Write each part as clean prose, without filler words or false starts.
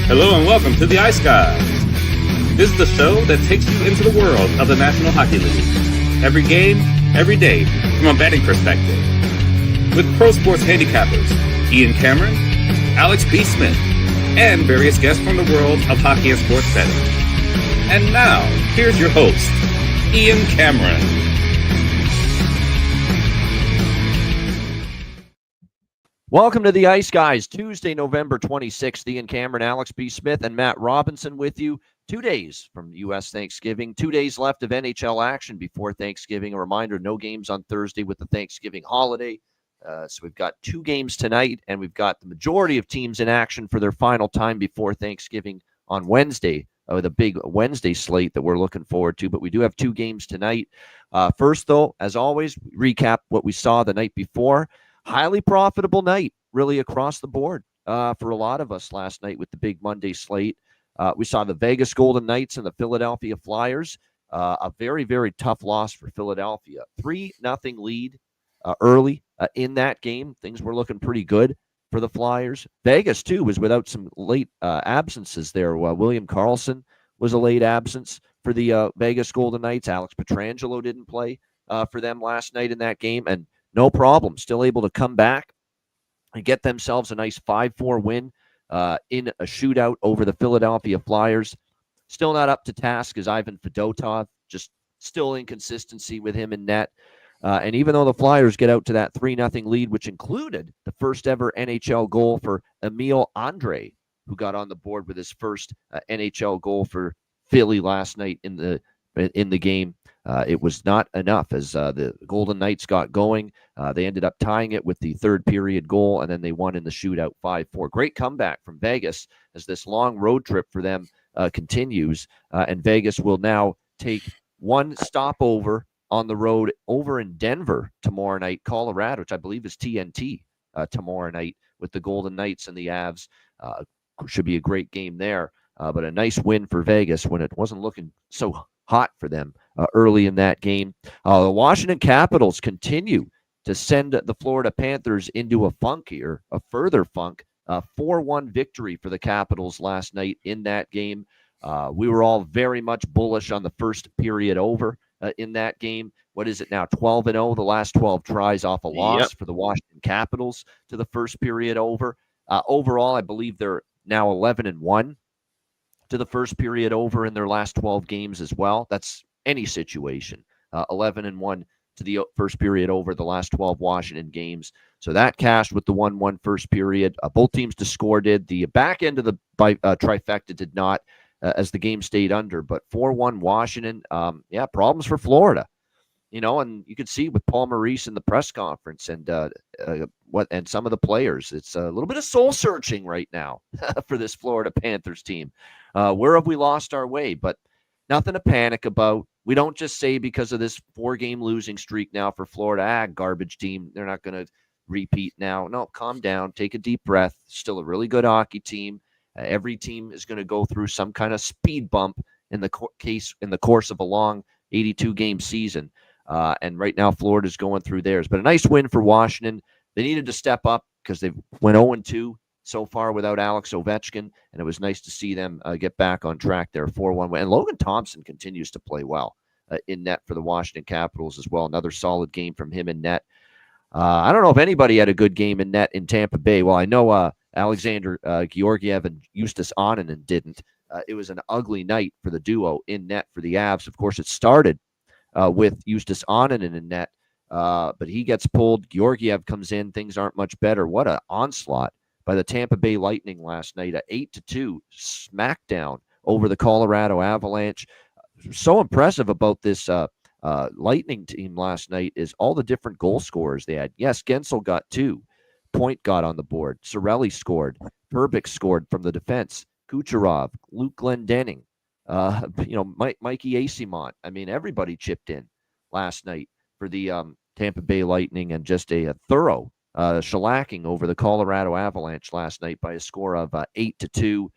Hello and welcome to the Ice Guys. This is the show that takes you into the world of the National Hockey League. Every game, every day, from a betting perspective. With pro sports handicappers, Ian Cameron, Alex B. Smith, and various guests from the world of hockey and sports betting. And now, here's your host, Ian Cameron. Welcome to the Ice Guys, Tuesday, November 26th. Ian Cameron, Alex B. Smith, and Matt Robinson with you. 2 days from U.S. Thanksgiving, 2 days left of NHL action before Thanksgiving. A reminder, no games on Thursday with the Thanksgiving holiday. So we've got 2 games tonight, and we've got the majority of teams in action for their final time before Thanksgiving on Wednesday, with a big Wednesday slate that we're looking forward to. But we do have 2 games tonight. First, though, as always, recap what we saw the night before. Highly profitable night, really across the board for a lot of us last night with the big Monday slate. We saw the Vegas Golden Knights and the Philadelphia Flyers. A very, very tough loss for Philadelphia. 3-0 lead early in that game. Things were looking pretty good for the Flyers. Vegas, too, was without some late absences there. William Karlsson was a late absence for the Vegas Golden Knights. Alex Pietrangelo didn't play for them last night in that game, and no problem, still able to come back and get themselves a nice 5-4 win in a shootout over the Philadelphia Flyers. Still not up to task is Ivan Fedotov, just still inconsistency with him in net. And even though the Flyers get out to that 3-0 lead, which included the first ever NHL goal for Emil Andre, who got on the board with his first NHL goal for Philly last night in the game. It was not enough as the Golden Knights got going. They ended up tying it with the third period goal, and then they won in the shootout 5-4. Great comeback from Vegas as this long road trip for them continues. And Vegas will now take one stopover on the road over in Denver tomorrow night, Colorado, which I believe is TNT tomorrow night with the Golden Knights and the Avs. Should be a great game there. But a nice win for Vegas when it wasn't looking so hot for them early in that game. The Washington Capitals continue to send the Florida Panthers into a funk here, a further funk. 4-1 victory for the Capitals last night in that game. We were all very much bullish on the first period over in that game. What is it now, 12-0? The last 12 tries off a loss for the Washington Capitals to the first period over. Overall, I believe they're now 11-1. To the first period over in their last 12 games as well. That's any situation. 11-1 to the first period over the last 12 Washington games. So that cashed with the 1-1 first period. Both teams to score did. The back end of the trifecta did not as the game stayed under. But 4-1 Washington, problems for Florida. You know, and you could see with Paul Maurice in the press conference and some of the players, it's a little bit of soul searching right now for this Florida Panthers team. Where have we lost our way? But nothing to panic about. We don't just say because of this 4-game losing streak now for Florida, garbage team, they're not going to repeat now. No, calm down, take a deep breath. Still a really good hockey team. Every team is going to go through some kind of speed bump in the course of a long 82-game season. And right now, Florida's going through theirs. But a nice win for Washington. They needed to step up because they went 0-2 so far without Alex Ovechkin, and it was nice to see them get back on track there, 4-1 win. And Logan Thompson continues to play well in net for the Washington Capitals as well. Another solid game from him in net. I don't know if anybody had a good game in net in Tampa Bay. Well, I know Alexander Georgiev and Justus Onanen didn't. It was an ugly night for the duo in net for the Avs. Of course, it started with Justus Onanen in net, but he gets pulled. Georgiev comes in. Things aren't much better. What an onslaught by the Tampa Bay Lightning last night. A 8-2 smackdown over the Colorado Avalanche. So impressive about this Lightning team last night is all the different goal scorers they had. Yes, Gensel got 2. Point got on the board. Cirelli scored. Perbix scored from the defense. Kucherov, Luke Glendening, Mikey Asimont. I mean, everybody chipped in last night for the Tampa Bay Lightning, and just a thorough shellacking over the Colorado Avalanche last night by a score of 8-2.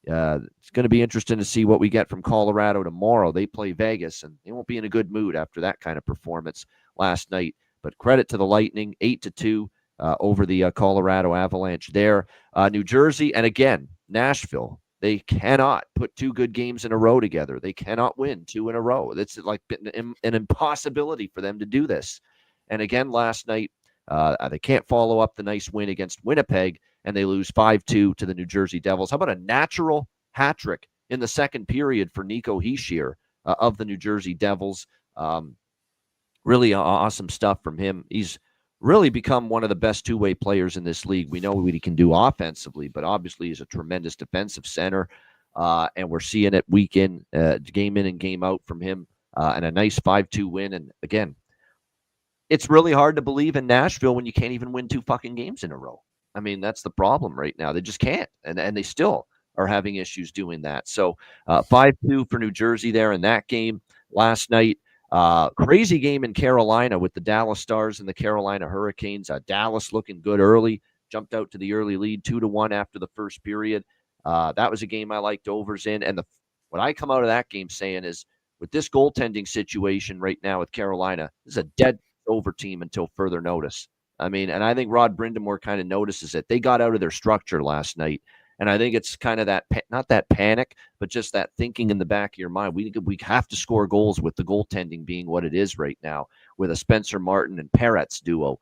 It's going to be interesting to see what we get from Colorado tomorrow. They play Vegas, and they won't be in a good mood after that kind of performance last night. But credit to the Lightning, 8-2 over the Colorado Avalanche there. New Jersey, and again, Nashville. They cannot put two good games in a row together. They cannot win two in a row. It's like an impossibility for them to do this. And again, last night, they can't follow up the nice win against Winnipeg, and they lose 5-2 to the New Jersey Devils. How about a natural hat trick in the second period for Nico Hischier of the New Jersey Devils? Really awesome stuff from him. He's really become one of the best two-way players in this league. We know what he can do offensively, but obviously he's a tremendous defensive center, and we're seeing it week in, game in and game out from him, and a nice 5-2 win. And again, it's really hard to believe in Nashville when you can't even win two fucking games in a row. I mean, that's the problem right now. They just can't, and they still are having issues doing that. So 5-2 for New Jersey there in that game last night. Crazy game in Carolina with the Dallas Stars and the Carolina Hurricanes. Dallas looking good early, jumped out to the early lead 2-1 after the first period. That was a game I liked overs in. And what I come out of that game saying is, with this goaltending situation right now with Carolina, this is a dead over team until further notice. I mean, and I think Rod Brindamore kind of notices it. They got out of their structure last night. And I think it's kind of that, not that panic, but just that thinking in the back of your mind. We have to score goals with the goaltending being what it is right now, with a Spencer Martin and Peretz duo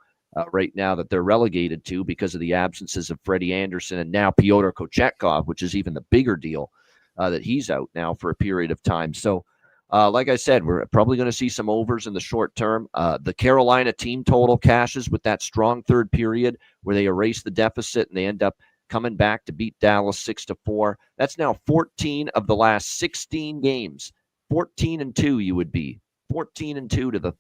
right now that they're relegated to because of the absences of Freddie Anderson and now Pyotr Kochetkov, which is even the bigger deal that he's out now for a period of time. So, like I said, we're probably going to see some overs in the short term. The Carolina team total cashes with that strong third period where they erase the deficit and they end up coming back to beat Dallas 6-4. That's now 14 of the last 16 games. 14-2 you would be. 14-2 to the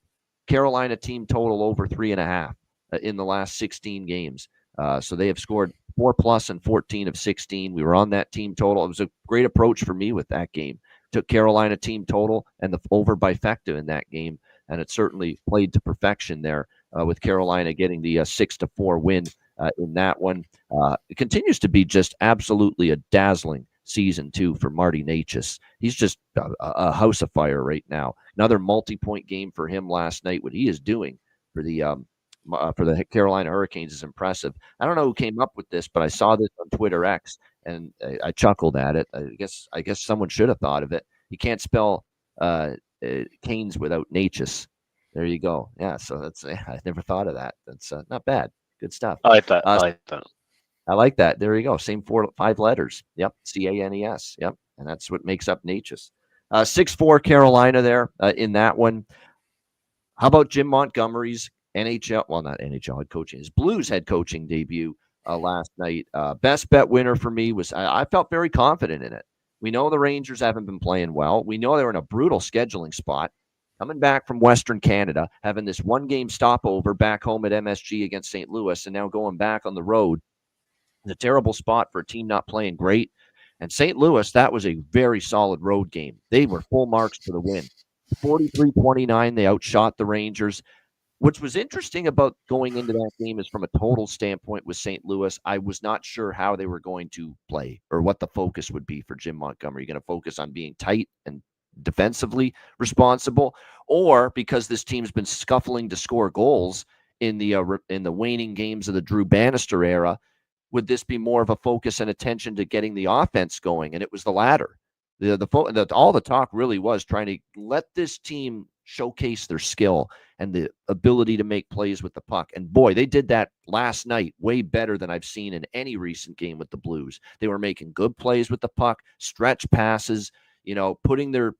Carolina team total over 3.5 in the last 16 games. So they have scored 4+ in 14 of 16. We were on that team total. It was a great approach for me with that game. Took Carolina team total and the over bifecta in that game, and it certainly played to perfection there with Carolina getting the 6-4 win in that one. It continues to be just absolutely a dazzling season, too, for Marty Necas. He's just a house of fire right now. Another multi-point game for him last night. What he is doing for the Carolina Hurricanes is impressive. I don't know who came up with this, but I saw this on Twitter X, and I chuckled at it. I guess someone should have thought of it. You can't spell Canes without Necas. There you go. Yeah, so that's I never thought of that. That's not bad. Good stuff. I like that. I like that. There you go. Same 4-5 letters. Yep. Canes. Yep. And that's what makes up Necas. 6-4 Carolina there in that one. How about Jim Montgomery's NHL? Well, not NHL head coaching. His Blues head coaching debut last night. Best bet winner for me was I felt very confident in it. We know the Rangers haven't been playing well. We know they're in a brutal scheduling spot. Coming back from Western Canada, having this one-game stopover back home at MSG against St. Louis, and now going back on the road. It's a terrible spot for a team not playing great. And St. Louis, that was a very solid road game. They were full marks for the win. 43-29, they outshot the Rangers. What was interesting about going into that game is from a total standpoint with St. Louis, I was not sure how they were going to play or what the focus would be for Jim Montgomery. You're going to focus on being tight and defensively responsible, or because this team's been scuffling to score goals in the waning games of the Drew Bannister era, would this be more of a focus and attention to getting the offense going? And it was the latter. All the talk really was trying to let this team showcase their skill and the ability to make plays with the puck. And boy, they did that last night way better than I've seen in any recent game with the Blues. They were making good plays with the puck, stretch passes, putting their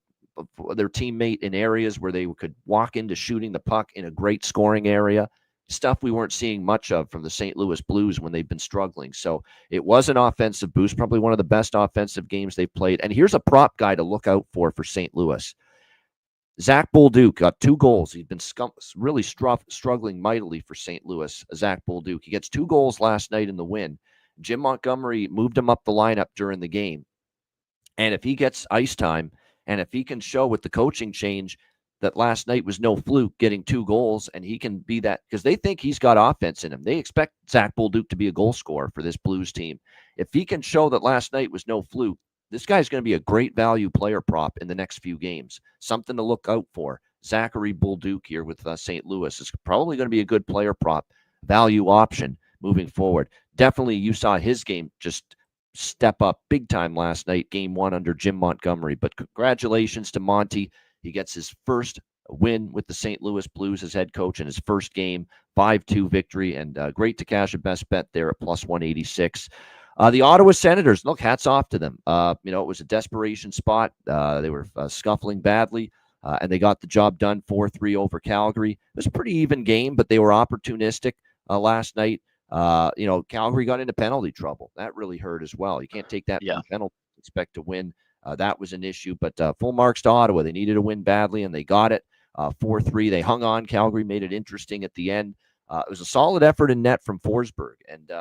teammate in areas where they could walk into shooting the puck in a great scoring area. Stuff we weren't seeing much of from the St. Louis Blues when they've been struggling. So it was an offensive boost, probably one of the best offensive games they've played. And here's a prop guy to look out for St. Louis. Zach Bolduc got 2 goals. He'd been really struggling mightily for St. Louis, Zach Bolduc. He gets 2 goals last night in the win. Jim Montgomery moved him up the lineup during the game. And if he gets ice time, and if he can show with the coaching change that last night was no fluke, getting 2 goals, and he can be that, because they think he's got offense in him. They expect Zach Bolduc to be a goal scorer for this Blues team. If he can show that last night was no fluke, this guy's going to be a great value player prop in the next few games. Something to look out for. Zachary Bolduc here with St. Louis is probably going to be a good player prop value option moving forward. Definitely you saw his game just step up big time last night, game 1 under Jim Montgomery. But congratulations to Monty. He gets his first win with the St. Louis Blues as head coach in his first game, 5-2 victory, and great to cash a best bet there at plus 186. The Ottawa Senators, look, hats off to them. It was a desperation spot. They were scuffling badly, and they got the job done 4-3 over Calgary. It was a pretty even game, but they were opportunistic last night. Calgary got into penalty trouble. That really hurt as well. You can't take that penalty, expect to win. That was an issue, but full marks to Ottawa. They needed a win badly, and they got it. 4-3. They hung on. Calgary made it interesting at the end. It was a solid effort in net from Forsberg, and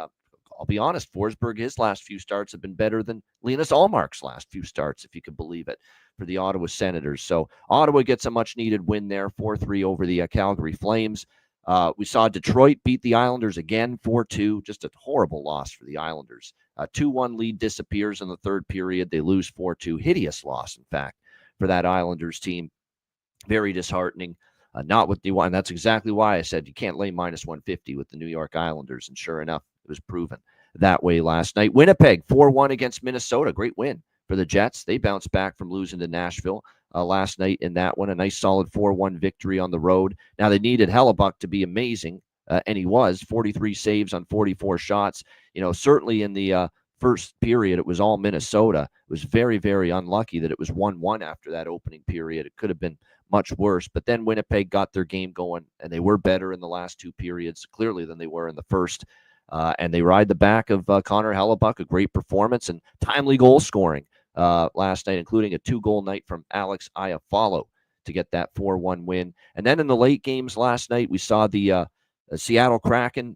I'll be honest, Forsberg, his last few starts have been better than Linus Ullmark's last few starts, if you could believe it, for the Ottawa Senators. So Ottawa gets a much-needed win there, 4-3 over the Calgary Flames. We saw Detroit beat the Islanders again, 4-2. Just a horrible loss for the Islanders. 2-1 lead disappears in the third period. They lose 4-2. Hideous loss, in fact, for that Islanders team. Very disheartening. Not what they want. And that's exactly why I said you can't lay minus 150 with the New York Islanders. And sure enough, it was proven that way last night. Winnipeg, 4-1 against Minnesota. Great win for the Jets. They bounced back from losing to Nashville last night in that one. A nice solid 4-1 victory on the road. Now, they needed Hellebuck to be amazing, and he was. 43 saves on 44 shots. Certainly in the first period, it was all Minnesota. It was very, very unlucky that it was 1-1 after that opening period. It could have been much worse. But then Winnipeg got their game going, and they were better in the last two periods, clearly, than they were in the first. And they ride the back of Connor Hellebuck, a great performance and timely goal scoring last night, including a 2-goal night from Alex Iafallo to get that 4-1 win. And then in the late games last night, we saw the Seattle Kraken.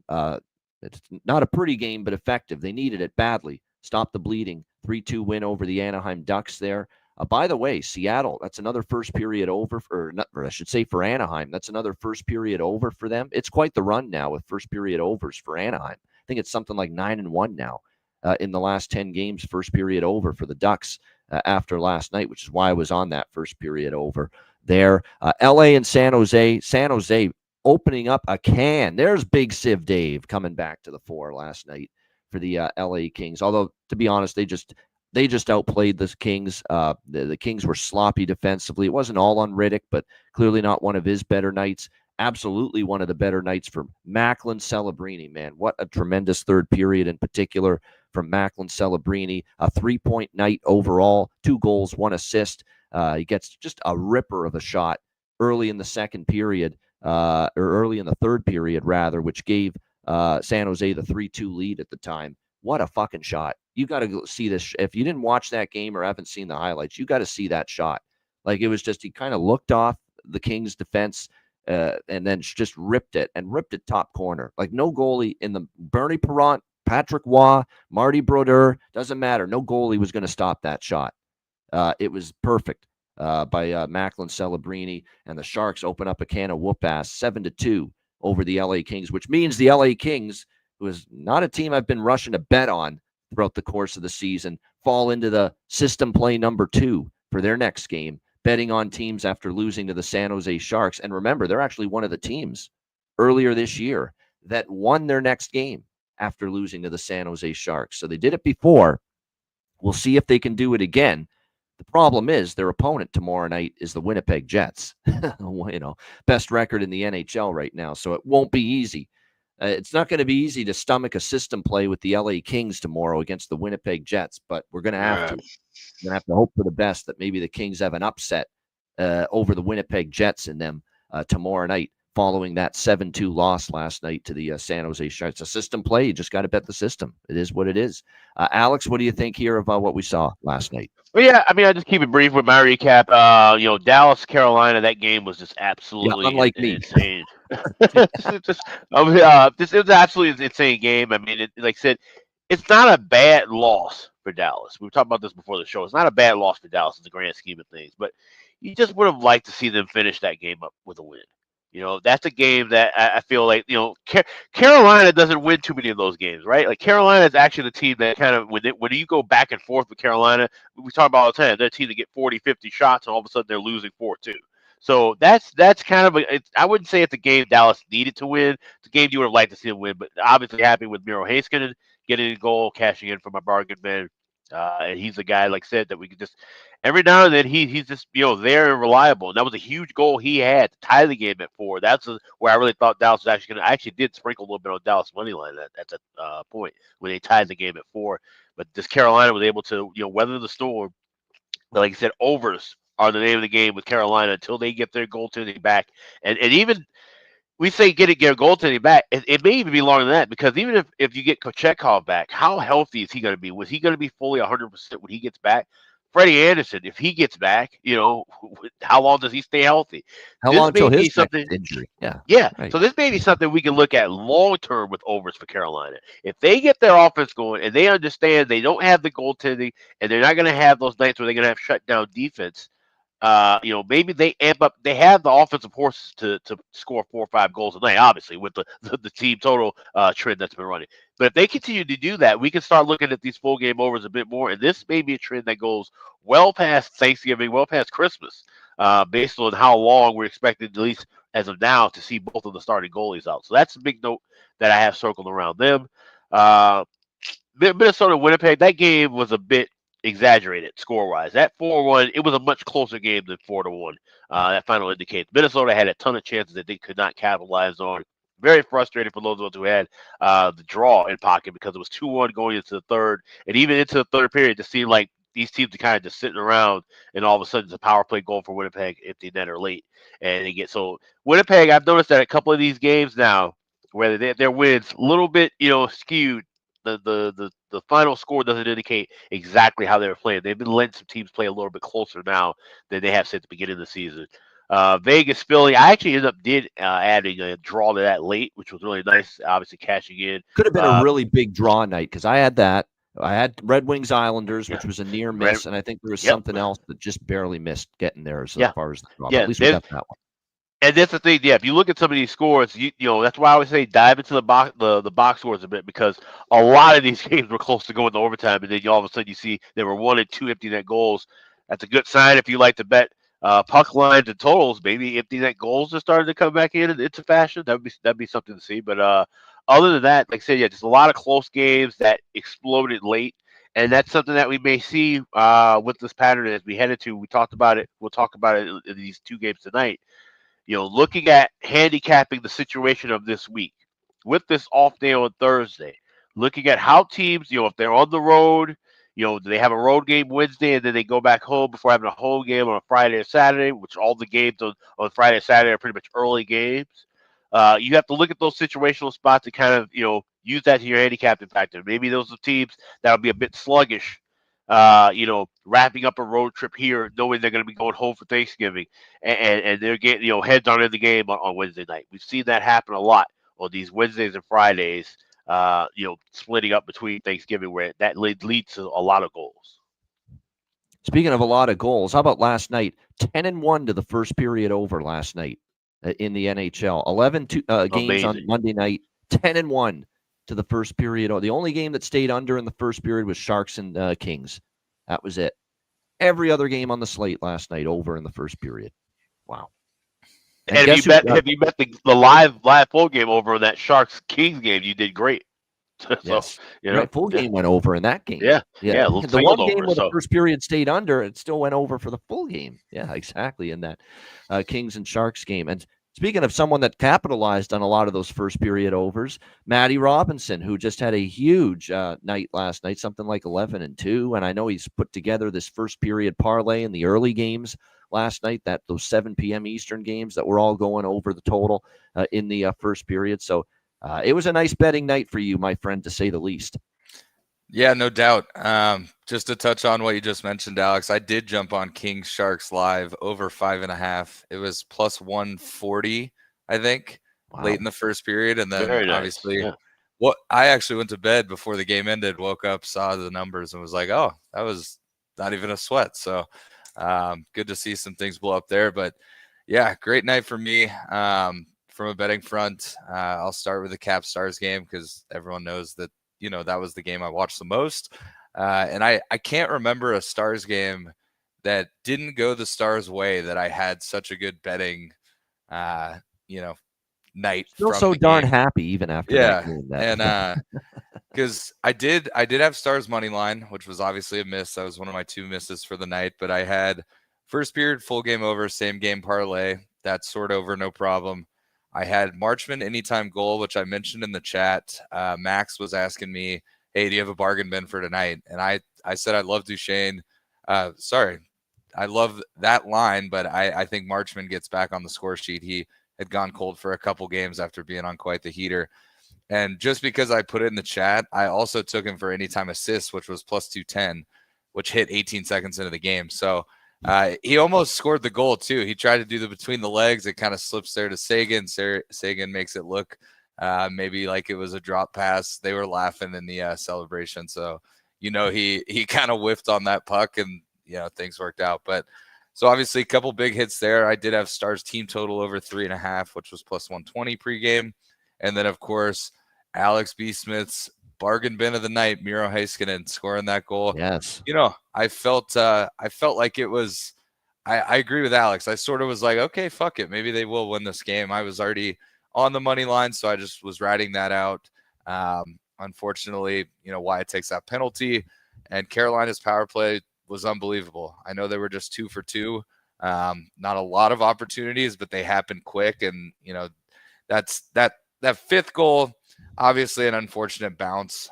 It's not a pretty game, but effective. They needed it badly. Stop the bleeding. 3-2 win over the Anaheim Ducks there. By the way, Seattle, that's another first period over, for Anaheim. That's another first period over for them. It's quite the run now with first period overs for Anaheim. I think it's something like 9-1 now in the last 10 games, first period over for the Ducks after last night, which is why I was on that first period over there. LA and San Jose. San Jose opening up a can. There's Big Civ Dave coming back to the fore last night for the LA Kings. Although, to be honest, they just outplayed the Kings. The Kings were sloppy defensively. It wasn't all on Riddick, but clearly not one of his better nights. Absolutely one of the better nights from Macklin Celebrini, man. What a tremendous third period in particular from Macklin Celebrini. A 3-point night overall, 2 goals, 1 assist. He gets just a ripper of a shot early in the second period, or early in the third period, rather, which gave San Jose the 3-2 lead at the time. What a fucking shot. You got to go see this. If you didn't watch that game or haven't seen the highlights, you got to see that shot. Like, it was just, he kind of looked off the Kings defense and then just ripped it top corner. Like, no goalie in the Bernie Parent, Patrick Waugh, Marty Brodeur, doesn't matter. No goalie was going to stop that shot. It was perfect by Macklin Celebrini, and the Sharks open up a can of whoop ass 7-2 over the LA Kings, which means the LA Kings, who is not a team I've been rushing to bet on throughout the course of the season, fall into the system play number 2 for their next game, betting on teams after losing to the San Jose Sharks. And remember, they're actually one of the teams earlier this year that won their next game after losing to the San Jose Sharks. So they did it before. We'll see if they can do it again. The problem is their opponent tomorrow night is the Winnipeg Jets. Best record in the NHL right now, so it won't be easy. It's not going to be easy to stomach a system play with the LA Kings tomorrow against the Winnipeg Jets, but we're going to have to. We're going to have to hope for the best that maybe the Kings have an upset over the Winnipeg Jets in them tomorrow night, following that 7-2 loss last night to the San Jose Sharks. It's a system play. You just got to bet the system. It is what it is. Alex, what do you think here about what we saw last night? Well, yeah, I mean, I'll just keep it brief with my recap. Dallas, Carolina, that game was just absolutely unlike me. insane. It was absolutely an insane game. I mean, like I said, it's not a bad loss for Dallas. We were talking about this before the show. It's not a bad loss for Dallas in the grand scheme of things, but you just would have liked to see them finish that game up with a win. That's a game that I feel like, Carolina doesn't win too many of those games, right? Like, Carolina is actually the team that kind of, when you go back and forth with Carolina, we talk about all the time, they're a team that get 40, 50 shots, and all of a sudden they're losing 4-2. So that's kind of I wouldn't say it's a game Dallas needed to win. It's a game you would have liked to see them win, but obviously happy with Miro Heiskanen getting a goal, cashing in from a bargain man. And he's a guy, like I said, that we could just every now and then he's just there and reliable. And that was a huge goal he had to tie the game at 4. That's where I really thought Dallas was actually going to. I actually did sprinkle a little bit on Dallas money line at that point when they tied the game at 4. But this Carolina was able to weather the storm. But like I said, overs are the name of the game with Carolina until they get their goaltending back. And even we say get a goaltending back. It may even be longer than that because even if you get Kochetkov back, how healthy is he going to be? Was he going to be fully 100% when he gets back? Freddie Anderson, if he gets back, how long does he stay healthy? How long till his next injury? Yeah. Right. So this may be something we can look at long term with overs for Carolina. If they get their offense going and they understand they don't have the goaltending and they're not going to have those nights where they're going to have shut down defense, maybe they amp up. They have the offensive horses to score 4 or 5 goals a night, obviously, with the team total trend that's been running. But if they continue to do that, we can start looking at these full game overs a bit more. And this may be a trend that goes well past Thanksgiving, well past Christmas, based on how long we're expecting, at least as of now, to see both of the starting goalies out. So that's a big note that I have circled around them. Minnesota Winnipeg, that game was a bit exaggerated score-wise. That 4-1, it was a much closer game than 4-1. That final indicates Minnesota had a ton of chances that they could not capitalize on. Very frustrating for those of us who had the draw in pocket because it was 2-1 going into the third, and even into the third period, it seemed like these teams are kind of just sitting around, and all of a sudden it's a power play goal for Winnipeg, empty netter late, and they get so Winnipeg. I've noticed that a couple of these games now, where their wins a little bit skewed. The final score doesn't indicate exactly how they were playing. They've been letting some teams play a little bit closer now than they have since the beginning of the season. Vegas, Philly, I actually did adding a draw to that late, which was really nice, obviously cashing in. Could have been a really big draw night because I had that. I had Red Wings Islanders, which was a near miss, and I think there was something else that just barely missed getting there as far as the draw. But at least we got that one. And that's the thing, if you look at some of these scores, that's why I always say dive into the box scores a bit because a lot of these games were close to going to overtime, and then all of a sudden you see there were 1 and 2 empty net goals. That's a good sign if you like to bet puck lines and totals. Maybe empty net goals are starting to come back into fashion. That'd be something to see. But other than that, like I said, just a lot of close games that exploded late. And that's something that we may see with this pattern as we head into. We talked about it. We'll talk about it in these 2 games tonight. Looking at handicapping the situation of this week with this off day on Thursday, looking at how teams, if they're on the road, do they have a road game Wednesday and then they go back home before having a home game on a Friday or Saturday, which all the games on Friday or Saturday are pretty much early games. You have to look at those situational spots and kind of, use that to your handicapping factor. Maybe those are teams that'll be a bit sluggish. Wrapping up a road trip here, knowing they're going to be going home for Thanksgiving, and they're getting, heads on in the game on Wednesday night. We've seen that happen a lot on these Wednesdays and Fridays, splitting up between Thanksgiving, where that leads to a lot of goals. Speaking of a lot of goals, how about last night? 10-1 to the first period over last night in the NHL. 11 games on Monday night, 10-1. To the first period. The only game that stayed under in the first period was Sharks and Kings. That was it. Every other game on the slate last night over in the first period. Wow. And if you bet the live full game over in that Sharks Kings game, you did great. So, yes. Full game went over in that game. Yeah. The one game where the first period stayed under, it still went over for the full game. Yeah, exactly. In that Kings and Sharks game. And speaking of someone that capitalized on a lot of those first period overs, Matty Robinson, who just had a huge night last night, something like 11-2. And I know he's put together this first period parlay in the early games last night, those 7 p.m. Eastern games that were all going over the total in the first period. So it was a nice betting night for you, my friend, to say the least. Yeah, no doubt. Just to touch on what you just mentioned, Alex, I did jump on Kings Sharks live over 5.5. It was plus 140, I think, late in the first period. And then obviously I actually went to bed before the game ended, woke up, saw the numbers and was like, oh, that was not even a sweat. So good to see some things blow up there. But yeah, great night for me. From a betting front, I'll start with the Cap Stars game because everyone knows that, that was the game I watched the most. And I can't remember a Stars game that didn't go the Stars' way that I had such a good betting, night. Still from so the darn game. happy even after Yeah, that game. and because I did have Stars money line, which was obviously a miss. That was one of my 2 misses for the night. But I had first period full game over, same game parlay. That's sort over, no problem. I had Marchman anytime goal, which I mentioned in the chat. Max was asking me, "Hey, do you have a bargain bin for tonight?" And I said I love Duchesne. Sorry, I love that line, but I think Marchman gets back on the score sheet. He had gone cold for a couple games after being on quite the heater. And just because I put it in the chat, I also took him for anytime assist, which was plus 210, which hit 18 seconds into the game. So he almost scored the goal too. He tried to do the between the legs. It kind of slips there to Sagan. Sagan makes it look maybe like it was a drop pass. They were laughing in the celebration. So, he kind of whiffed on that puck and, things worked out. But so obviously a couple big hits there. I did have Stars team total over 3.5, which was plus 120 pregame. And then, of course, Alex B. Smith's bargain bin of the night, Miro Heiskanen scoring that goal. Yes. I felt like it was. I agree with Alex. I sort of was like, okay, fuck it, maybe they will win this game. I was already on the money line, so I just was riding that out. Unfortunately, Wyatt takes that penalty, and Carolina's power play was unbelievable. I know they were just 2 for 2. Not a lot of opportunities, but they happened quick, and that's that fifth goal. Obviously, an unfortunate bounce.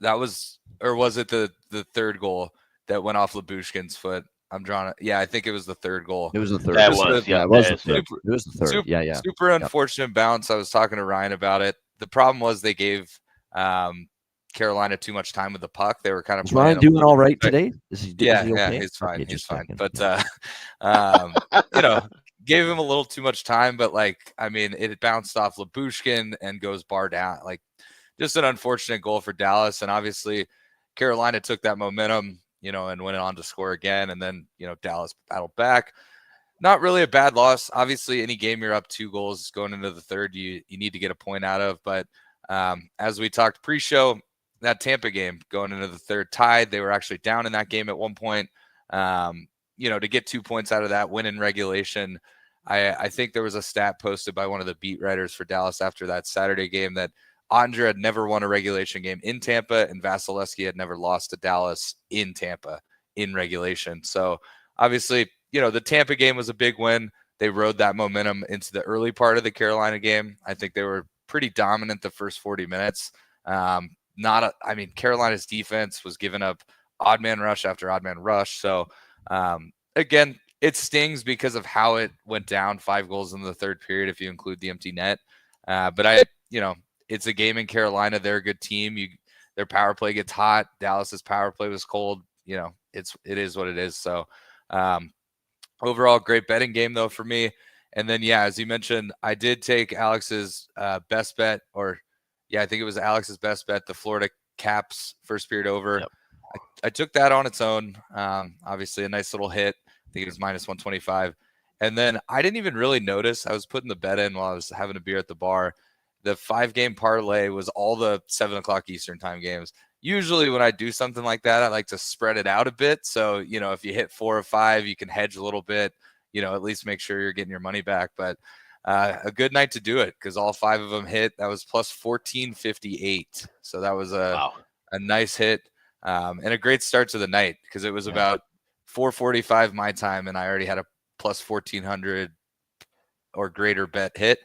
That was, or was it the third goal that went off Labushkin's foot? Yeah, I think it was the third goal. It was the third. That It was, yeah, it was that the is third. It was the third. Super, yeah. Super unfortunate bounce. I was talking to Ryan about it. The problem was they gave Carolina too much time with the puck. They were kind of Is Ryan doing all right today? Is he okay? Yeah, he's fine. Okay, He's fine. checking. But gave him a little too much time. But it bounced off Labushkin and goes bar down. Just an unfortunate goal for Dallas. And obviously, Carolina took that momentum, and went on to score again. And then, Dallas battled back. Not really a bad loss. Obviously, any game you're up 2 goals going into the third, you need to get a point out of. But as we talked pre-show, that Tampa game going into the third tied, they were actually down in that game at one point. To get 2 points out of that win in regulation, I think there was a stat posted by one of the beat writers for Dallas after that Saturday game that Andre had never won a regulation game in Tampa, and Vasilevsky had never lost to Dallas in Tampa in regulation. So obviously, the Tampa game was a big win. They rode that momentum into the early part of the Carolina game. I think they were pretty dominant the first 40 minutes. Carolina's defense was giving up odd man rush after odd man rush. So again, it stings because of how it went down 5 goals in the third period, if you include the empty net. But it's a game in Carolina. They're a good team. Their power play gets hot. Dallas's power play was cold. It is what it is. So overall, great betting game though for me. And then, as you mentioned, I did take Alex's best bet, I think it was Alex's best bet, the Florida Caps first period over. Yep. I took that on its own. Obviously, a nice little hit. I think it was minus 125. And then I didn't even really notice. I was putting the bet in while I was having a beer at the bar. The 5-game parlay was all the 7 o'clock Eastern time games. Usually when I do something like that, I like to spread it out a bit. So, if you hit 4 or 5, you can hedge a little bit, at least make sure you're getting your money back. But a good night to do it because all 5 of them hit. That was plus 1458. So that was a nice hit and a great start to the night because it was about 4:45 my time, and I already had a plus 1,400 or greater bet hit.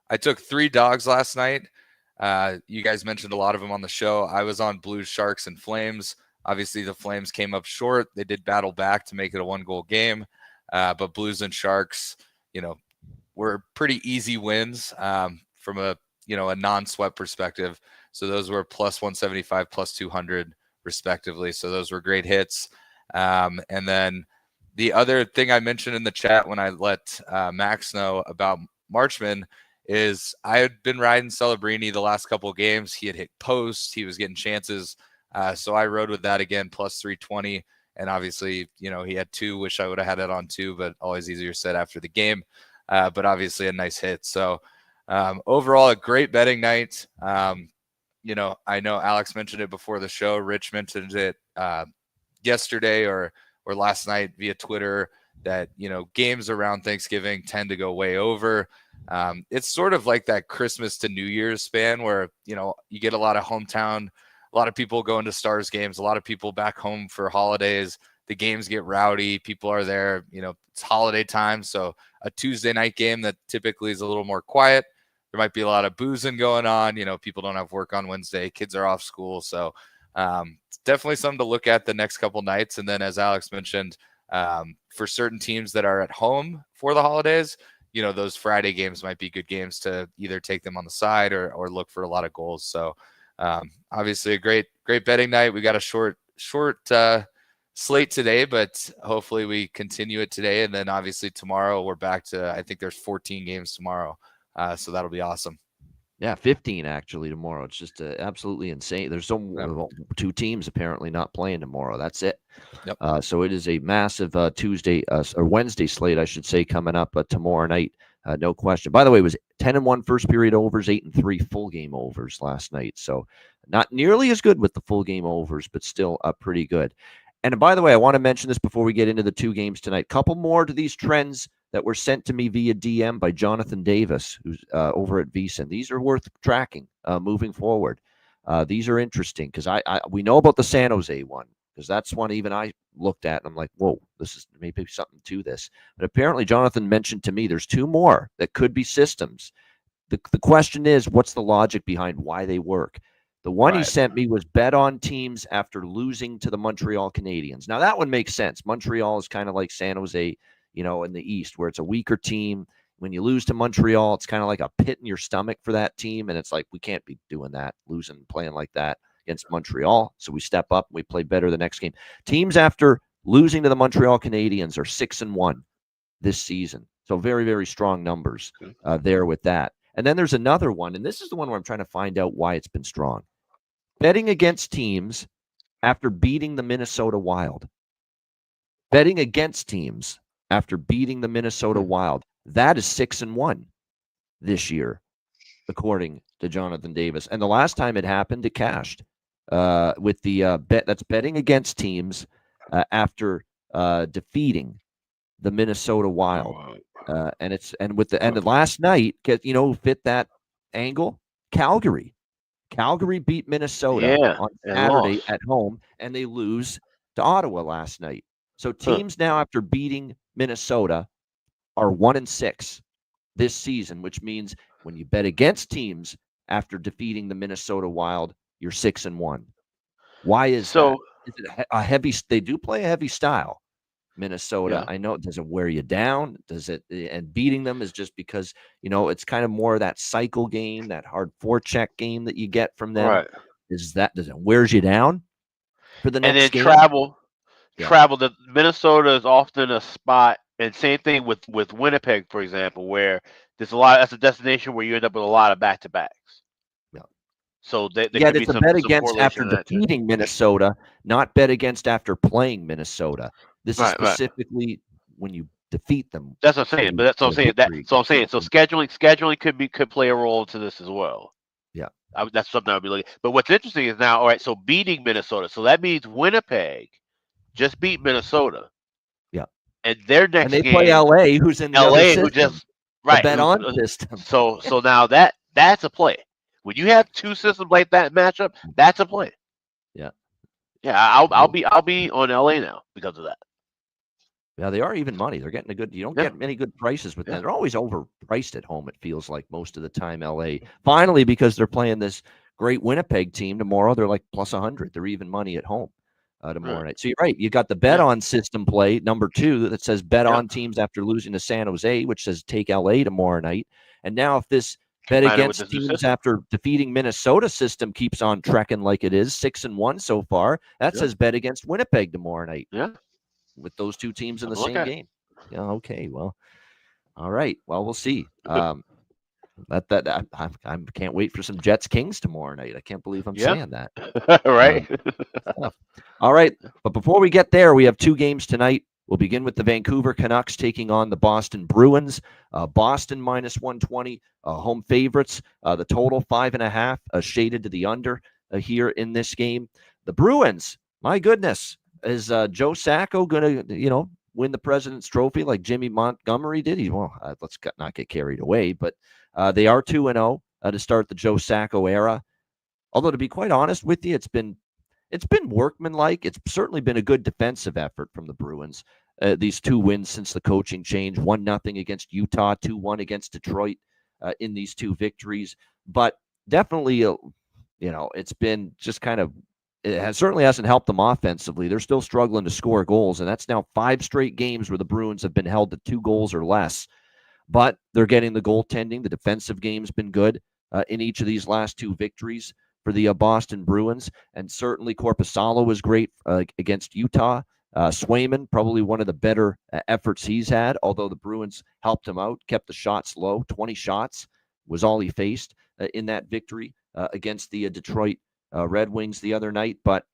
I took 3 dogs last night. You guys mentioned a lot of them on the show. I was on Blues, Sharks, and Flames. Obviously, the Flames came up short. They did battle back to make it a 1-goal game. But Blues and Sharks, were pretty easy wins from a non-sweat perspective. So those were plus 175, plus 200 respectively. So those were great hits. And then the other thing I mentioned in the chat when I let Max know about Marchman is I had been riding Celebrini the last couple of games. He had hit posts. He was getting chances. So I rode with that again, plus 320. And obviously, he had 2. Wish I would have had it on 2, but always easier said after the game. But obviously a nice hit. So overall, a great betting night. I know Alex mentioned it before the show. Rich mentioned it. yesterday or last night via Twitter that, games around Thanksgiving tend to go way over. It's sort of like that Christmas to New Year's span where, you get a lot of hometown, a lot of people going to Stars games, a lot of people back home for holidays. The games get rowdy. People are there, it's holiday time. So a Tuesday night game that typically is a little more quiet. There might be a lot of boozing going on. People don't have work on Wednesday. Kids are off school. So it's definitely something to look at the next couple nights. And then, as Alex mentioned, for certain teams that are at home for the holidays, those Friday games might be good games to either take them on the side or look for a lot of goals. So obviously a great betting night. We got a short slate today, but hopefully we continue it today. And then obviously tomorrow we're back to, I think there's 14 games tomorrow. So that'll be awesome. Yeah, 15 actually tomorrow. It's just absolutely insane. There's two teams apparently not playing tomorrow. That's it. Yep. So it is a massive Tuesday or Wednesday slate, I should say, coming up tomorrow night. No question. By the way, it was 10-1 first period overs, 8-3 full game overs last night. So not nearly as good with the full game overs, but still pretty good. And by the way, I want to mention this before we get into the two games tonight. Couple more to these trends that were sent to me via DM by Jonathan Davis, who's over at VSiN. These are worth tracking moving forward. These are interesting because we know about the San Jose one, because that's one even I looked at and I'm like, whoa, this is maybe something to this. But apparently Jonathan mentioned to me there's two more that could be systems. The question is, what's the logic behind why they work? The one he sent me was bet on teams after losing to the Montreal Canadiens. Now, that one makes sense. Montreal is kind of like San Jose, in the East, where it's a weaker team. When you lose to Montreal, it's kind of like a pit in your stomach for that team. And it's like, we can't be doing that, losing, playing like that against Montreal. So we step up and we play better the next game. Teams after losing to the Montreal Canadiens are 6-1 this season. So very, very strong numbers there with that. And then there's another one, and this is the one where I'm trying to find out why it's been strong. Betting against teams after beating the Minnesota Wild. Betting against teams after beating the Minnesota Wild. That is 6-1 this year, according to Jonathan Davis. And the last time it happened, it cashed with the bet. That's betting against teams after defeating the Minnesota Wild. And last night, fit that angle. Calgary beat Minnesota on Saturday at home, and they lose to Ottawa last night. So teams now, after beating Minnesota, are 1-6 this season, which means when you bet against teams after defeating the Minnesota Wild, you're 6-1. Why is that? Is it a heavy? They do play a heavy style, Minnesota. I know. Does it wear you down? Does it? And beating them is just because it's kind of more of that cycle game, that hard forecheck game that you get from them. Right. Does it wears you down for the next game? And then travel. The Minnesota is often a spot, and same thing with Winnipeg, for example, where there's a lot. That's a destination where you end up with a lot of back-to-backs. Yeah. So it's a bet against after defeating Minnesota, not bet against after playing Minnesota. This is specifically when you defeat them. That's what I'm saying. But that's what I'm saying. That's what I'm saying. So scheduling could play a role into this as well. Yeah. That's something I'll be looking at. But what's interesting is now, all right, so beating Minnesota. So that means Winnipeg just beat Minnesota. Yeah. And their next game. And they play LA, who's in the LA, other system. who just bet on system. So now that's a play. When you have two systems like that matchup, that's a play. Yeah. Yeah, I'll be on LA now because of that. Yeah, they are even money. They're getting you don't get many good prices with them. They're always overpriced at home, it feels like, most of the time, LA. Finally, because they're playing this great Winnipeg team tomorrow, they're like plus 100. They're even money at home tomorrow night. So you're right. You got the bet on system play, number 2, that says bet on teams after losing to San Jose, which says take LA tomorrow night. And now if this bet against teams after defeating Minnesota system keeps on trekking like it is, 6-1 so far, that says bet against Winnipeg tomorrow night. Yeah. With those two teams in the same game. Yeah, okay. Well, all right. Well, we'll see. I can't wait for some Jets Kings tomorrow night. I can't believe I'm saying that. Right. All right. But before we get there, we have two games tonight. We'll begin with the Vancouver Canucks taking on the Boston Bruins. Boston minus 120, home favorites. The total 5.5, shaded to the under here in this game. The Bruins, my goodness. Is Joe Sacco going to, win the President's Trophy like Jimmy Montgomery did? Let's not get carried away, but they are 2-0 to start the Joe Sacco era. Although, to be quite honest with you, it's been workmanlike. It's certainly been a good defensive effort from the Bruins. These 2 wins since the coaching change, 1-0 against Utah, 2-1 against Detroit in these 2 victories. But definitely, it's been just kind of, certainly hasn't helped them offensively. They're still struggling to score goals, and that's now 5 straight games where the Bruins have been held to 2 goals or less. But they're getting the goaltending. The defensive game's been good in each of these last 2 victories for the Boston Bruins, and certainly Korpisalo was great against Utah. Swayman, probably one of the better efforts he's had, although the Bruins helped him out, kept the shots low. 20 shots was all he faced in that victory against the Detroit Red Wings the other night. But,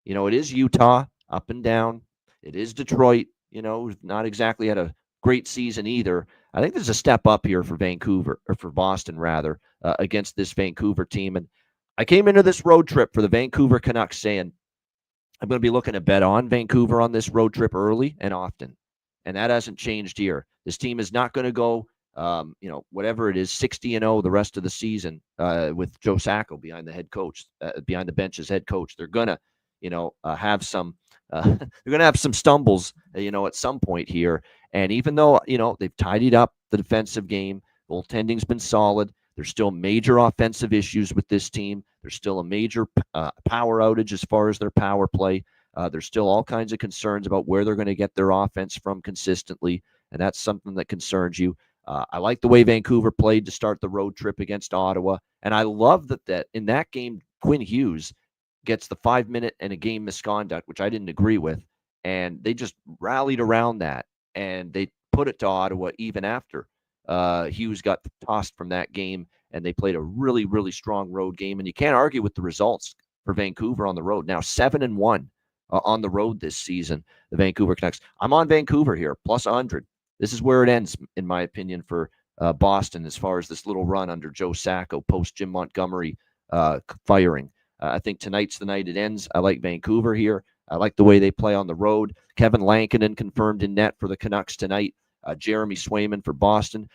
it is Utah, up and down. It is Detroit, who's not exactly had a great season either. I think there's a step up here for Vancouver, or for Boston, rather, against this Vancouver team. And I came into this road trip for the Vancouver Canucks saying, I'm going to be looking to bet on Vancouver on this road trip early and often. And that hasn't changed here. This team is not going to go, whatever it is, 60-0 the rest of the season with Joe Sacco behind the head coach, behind the bench as head coach. They're going to, have some, they're going to have some stumbles, at some point here. And even though, they've tidied up the defensive game, goaltending's been solid. There's still major offensive issues with this team. There's still a major power outage as far as their power play. There's still all kinds of concerns about where they're going to get their offense from consistently, and that's something that concerns you. I like the way Vancouver played to start the road trip against Ottawa, and I love that in that game, Quinn Hughes gets the 5-minute and a game misconduct, which I didn't agree with, and they just rallied around that, and they put it to Ottawa even after Hughes got tossed from that game, and they played a really, really strong road game. And you can't argue with the results for Vancouver on the road. Now 7-1 on the road this season, the Vancouver Canucks. I'm on Vancouver here, plus 100. This is where it ends, in my opinion, for Boston as far as this little run under Joe Sacco post Jim Montgomery firing. I think tonight's the night it ends. I like Vancouver here. I like the way they play on the road. Kevin Lankinen confirmed in net for the Canucks tonight. Jeremy Swayman for Boston.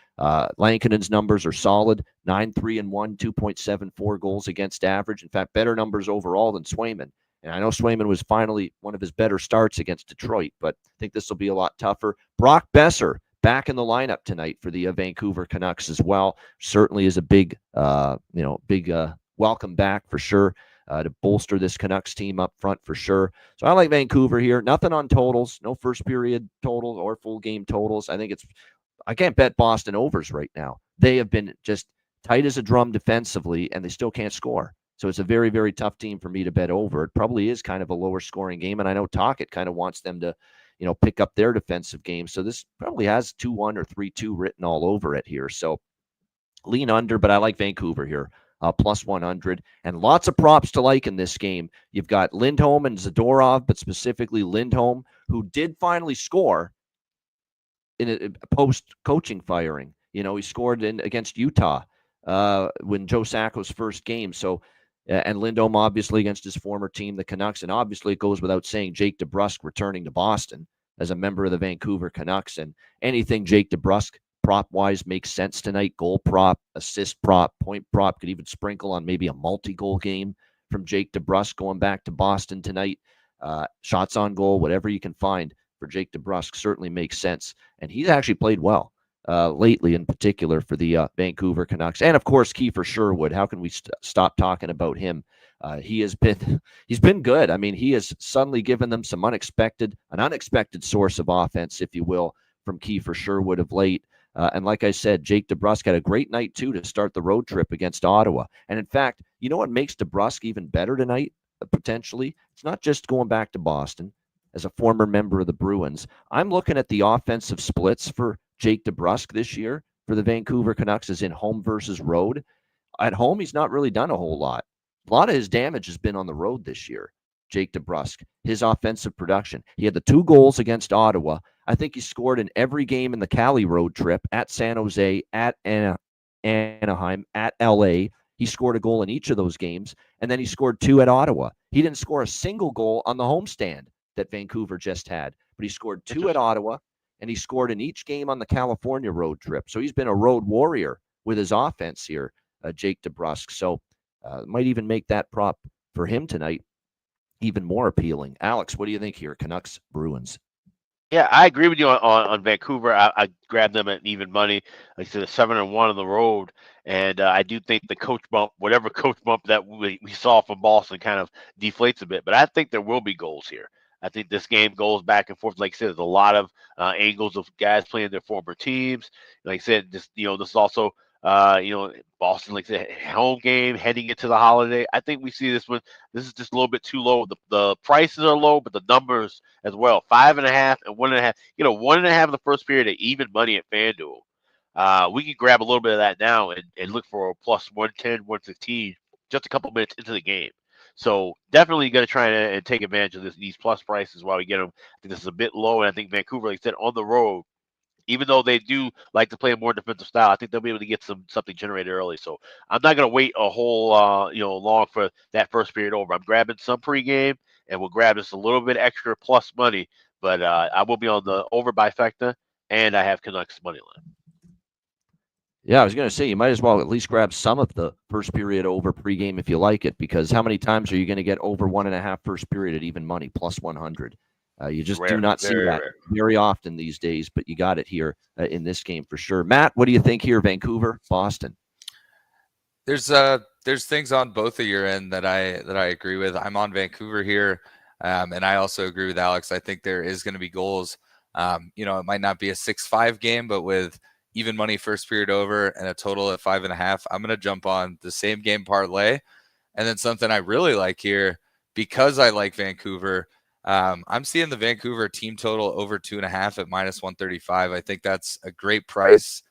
Lankinen's numbers are solid. 9-3-1, 2.74 goals against average. In fact, better numbers overall than Swayman. And I know Swayman was finally one of his better starts against Detroit, but I think this will be a lot tougher. Brock Besser back in the lineup tonight for the Vancouver Canucks as well. Certainly is a big welcome back for sure. To bolster this Canucks team up front for sure. So I like Vancouver here. Nothing on totals, no first period totals or full game totals. I can't bet Boston overs right now. They have been just tight as a drum defensively, and they still can't score. So it's a very, very tough team for me to bet over. It probably is kind of a lower scoring game, and I know Tocchet kind of wants them to, pick up their defensive game. So this probably has 2-1 or 3-2 written all over it here. So lean under, but I like Vancouver here. Plus 100, and lots of props to like in this game. You've got Lindholm and Zadorov, but specifically Lindholm, who did finally score in a post-coaching firing. He scored against Utah when Joe Sacco's first game. So, and Lindholm obviously against his former team, the Canucks, and obviously it goes without saying Jake DeBrusk returning to Boston as a member of the Vancouver Canucks, and anything Jake DeBrusk prop-wise makes sense tonight. Goal prop, assist prop, point prop, could even sprinkle on maybe a multi-goal game from Jake DeBrusk going back to Boston tonight. Shots on goal, whatever you can find for Jake DeBrusk certainly makes sense. And he's actually played well lately, in particular for the Vancouver Canucks. And, of course, Kiefer Sherwood. How can we stop talking about him? He's been good. I mean, he has suddenly given them an unexpected source of offense, if you will, from Kiefer Sherwood of late. And like I said, Jake DeBrusk had a great night, too, to start the road trip against Ottawa. And in fact, you know what makes DeBrusk even better tonight, potentially? It's not just going back to Boston as a former member of the Bruins. I'm looking at the offensive splits for Jake DeBrusk this year for the Vancouver Canucks as in home versus road. At home, he's not really done a whole lot. A lot of his damage has been on the road this year, Jake DeBrusk, his offensive production. He had the 2 goals against Ottawa. I think he scored in every game in the Cali road trip, at San Jose, at Anaheim, at LA. He scored a goal in each of those games, and then he scored 2 at Ottawa. He didn't score a single goal on the homestand that Vancouver just had. But he scored 2 at Ottawa, and he scored in each game on the California road trip. So he's been a road warrior with his offense here, Jake DeBrusk. So might even make that prop for him tonight even more appealing. Alex, what do you think here? Canucks, Bruins. Yeah, I agree with you on Vancouver. I grabbed them at even money. Like I said, 7-1 on the road, and I do think the coach bump, whatever coach bump that we saw from Boston, kind of deflates a bit. But I think there will be goals here. I think this game goes back and forth. Like I said, there's a lot of angles of guys playing their former teams. Like I said, this is also Boston, like I said, home game heading into the holiday. I think we see this one. This is just a little bit too low. The prices are low, but the numbers as well. 5.5 and 1.5. 1.5 in the first period at even money at FanDuel. We can grab a little bit of that now and look for a plus 110, 115 just a couple minutes into the game. So definitely going to try and take advantage of these plus prices while we get them. I think this is a bit low, and I think Vancouver, like I said, on the road, even though they do like to play a more defensive style, I think they'll be able to get something generated early. So I'm not going to wait a whole long for that first period over. I'm grabbing some pregame, and we'll grab just a little bit extra plus money. But I will be on the over bifecta, and I have Canucks money line. Yeah, I was going to say you might as well at least grab some of the first period over pregame if you like it, because how many times are you going to get over 1.5 first period at even money plus 100? You just do not see that very often these days, but you got it here in this game for sure. Matt, what do you think here? Vancouver, Boston. There's things on both of your end that I agree with. I'm on Vancouver here, and I also agree with Alex. I think there is going to be goals. It might not be a 6-5 game, but with even money first period over and a total at 5.5, I'm going to jump on the same game parlay. And then something I really like here, because I like Vancouver, I'm seeing the Vancouver team total over 2.5 at minus 135. I think that's a great price.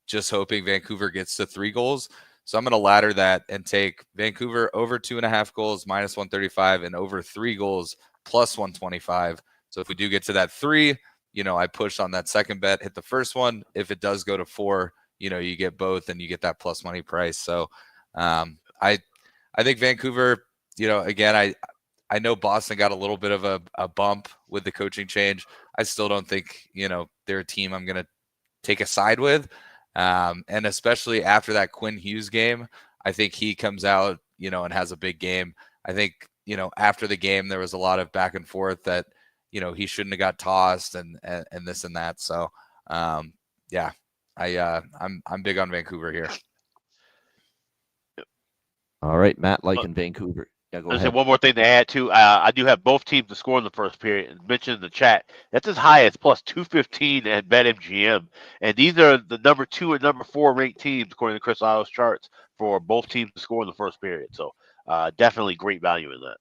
Just hoping Vancouver gets to 3 goals. So I'm going to ladder that and take Vancouver over 2.5 goals, minus 135, and over 3 goals, plus 125. So if we do get to that 3, I push on that second bet, hit the first one. If it does go to 4, you get both and you get that plus money price. So I think Vancouver, again, I know Boston got a little bit of a bump with the coaching change. I still don't think, they're a team I'm going to take a side with. And especially after that Quinn Hughes game, I think he comes out, and has a big game. I think, after the game, there was a lot of back and forth that, he shouldn't have got tossed and this and that. So, I'm big on Vancouver here. All right, Matt, in Vancouver. Yeah, go ahead. One more thing to add too. I do have both teams to score in the first period. And mentioned in the chat, that's as high as plus 215 at BetMGM. And these are the number 2 and number 4 ranked teams according to Chris Otto's charts for both teams to score in the first period. So definitely great value in that.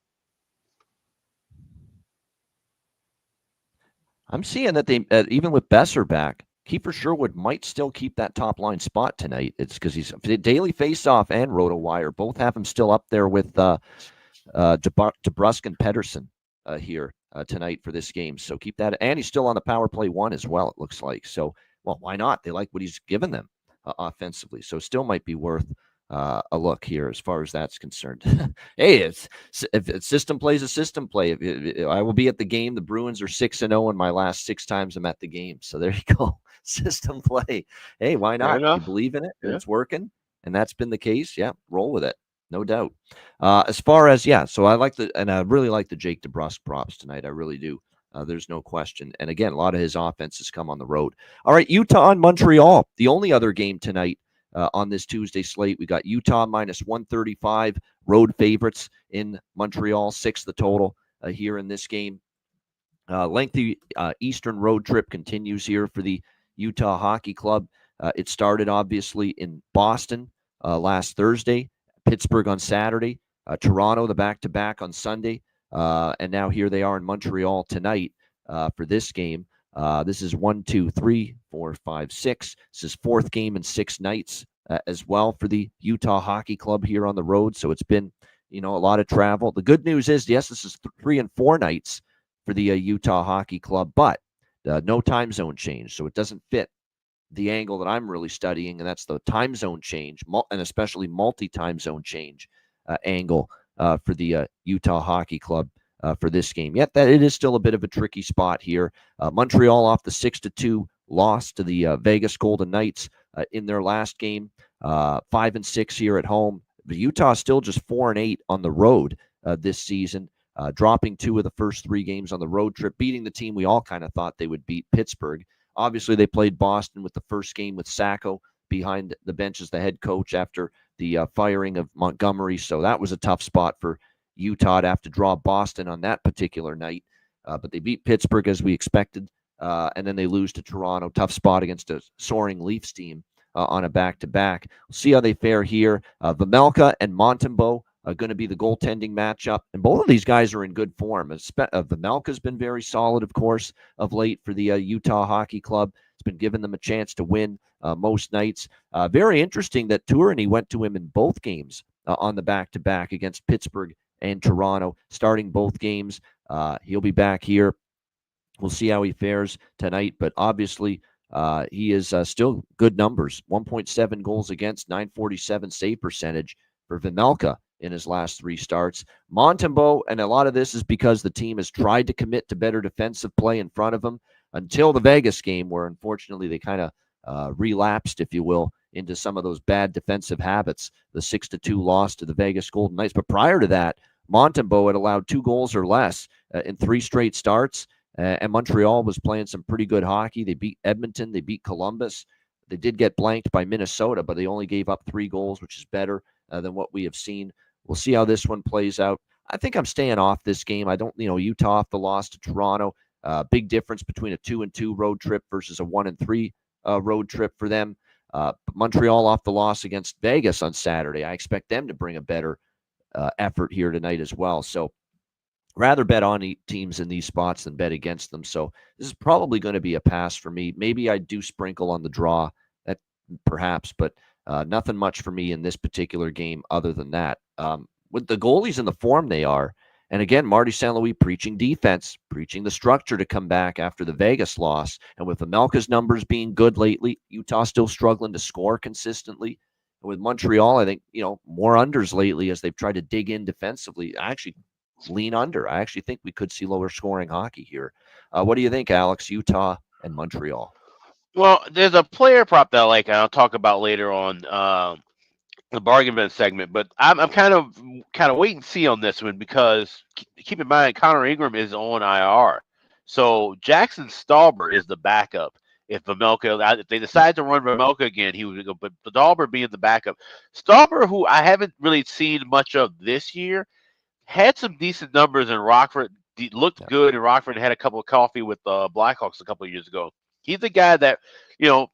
I'm seeing that they even with Besser back, Kiefer Sherwood might still keep that top line spot tonight. It's because he's daily faceoff and RotoWire both have him still up there with DeBrusk and Pedersen here tonight for this game. So keep that, and he's still on the power play 1 as well. It looks like so. Well, why not? They like what he's given them offensively, so still might be worth a look here as far as that's concerned. Hey, if system plays a system play, I will be at the game. The Bruins are 6-0 in my last 6 times I'm at the game. So there you go. System play. Hey, why not? You believe in it, and it's working, and that's been the case. Yeah, roll with it, no doubt. As far as so I really like the Jake DeBrusk props tonight. I really do. There's no question. And again, a lot of his offenses come on the road. All right, Utah and Montreal. The only other game tonight. On this Tuesday slate, we got Utah minus 135, road favorites in Montreal, 6 the total here in this game. Lengthy Eastern road trip continues here for the Utah Hockey Club. It started obviously in Boston last Thursday, Pittsburgh on Saturday, Toronto, the back-to-back on Sunday, and now here they are in Montreal tonight for this game. This is 1, 2, 3, 4, 5, 6. This is 4th game in 6 nights as well for the Utah Hockey Club here on the road. So it's been, a lot of travel. The good news is, yes, this is 3 and 4 nights for the Utah Hockey Club, but no time zone change. So it doesn't fit the angle that I'm really studying, and that's the time zone change, and especially multi-time zone change angle for the Utah Hockey Club for this game. Yet that it is still a bit of a tricky spot here. Montreal off the 6-2 loss to the Vegas Golden Knights in their last game, 5-6 here at home. But Utah still just 4-8 on the road this season, dropping 2 of the first 3 games on the road trip, beating the team we all kind of thought they would beat, Pittsburgh. Obviously, they played Boston with the first game with Sacco behind the bench as the head coach after the firing of Montgomery. So that was a tough spot for Utah to have to draw Boston on that particular night. But they beat Pittsburgh as we expected, and then they lose to Toronto. Tough spot against a soaring Leafs team on a back-to-back. We'll see how they fare here. Vejmelka and Montembeault are going to be the goaltending matchup, and both of these guys are in good form. Vejmelka's been very solid, of course, of late for the Utah Hockey Club. It's been giving them a chance to win most nights. Very interesting that Tourigny went to him in both games on the back-to-back against Pittsburgh and Toronto, starting both games. He'll be back here. We'll see how he fares tonight, but obviously he is still good numbers. 1.7 goals against, 947 save percentage for Vejmelka in his last 3 starts. Montembeault, and a lot of this is because the team has tried to commit to better defensive play in front of him until the Vegas game, where unfortunately they kind of relapsed, if you will, into some of those bad defensive habits, the 6-2 loss to the Vegas Golden Knights. But prior to that, Montembeault had allowed 2 goals or less in 3 straight starts, and Montreal was playing some pretty good hockey. They beat Edmonton. They beat Columbus. They did get blanked by Minnesota, but they only gave up 3 goals, which is better than what we have seen. We'll see how this one plays out. I think I'm staying off this game. I don't, Utah off the loss to Toronto. Big difference between a 2-2 road trip versus a 1-3 road trip for them. Montreal off the loss against Vegas on Saturday. I expect them to bring a better effort here tonight as well. So rather bet on teams in these spots than bet against them. So this is probably going to be a pass for me. Maybe I do sprinkle on the draw, perhaps, but nothing much for me in this particular game other than that. With the goalies in the form they are, and again, Marty St. Louis preaching defense, preaching the structure to come back after the Vegas loss. And with Vejmelka's numbers being good lately, Utah still struggling to score consistently. And with Montreal, I think, more unders lately as they've tried to dig in defensively. I actually lean under. I actually think we could see lower scoring hockey here. What do you think, Alex? Utah and Montreal. Well, there's a player prop that I like, and I'll talk about later on the bargain bin segment. But I'm kind of wait and see on this one because keep in mind Connor Ingram is on IR, so Jackson Stauber is the backup. If they decide to run Vejmelka again, he would go. But Stauber being the backup, Stauber, who I haven't really seen much of this year, had some decent numbers in Rockford. He looked good in Rockford and had a cup of coffee with the Blackhawks a couple of years ago. He's the guy that,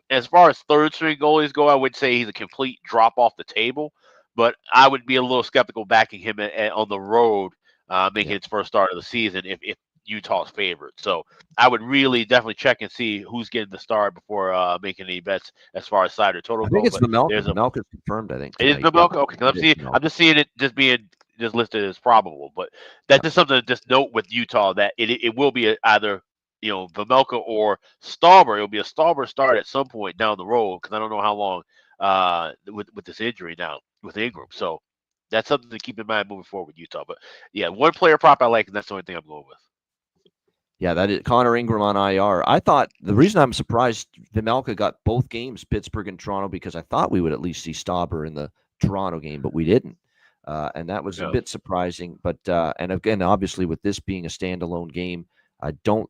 as far as third string goalies go, I would say he's a complete drop off the table. But I would be a little skeptical backing him on the road, making his first start of the season if Utah's favored. So I would really definitely check and see who's getting the start before making any bets as far as side or total. I think it's Vejmelka. Vejmelka's confirmed, I think. It is Vejmelka? Okay, because I'm just seeing it just listed as probable. But that's just something to just note with Utah that it will be either Vejmelka or Stauber. It'll be a Stauber start at some point down the road because I don't know how long with this injury now with Ingram. So that's something to keep in mind moving forward with Utah. But yeah, one player prop I like, and that's the only thing I'm going with. Yeah, that is Connor Ingram on IR. I thought the reason I'm surprised Vejmelka got both games, Pittsburgh and Toronto, because I thought we would at least see Stauber in the Toronto game, but we didn't. And that was a bit surprising. But and again, obviously, with this being a standalone game, I don't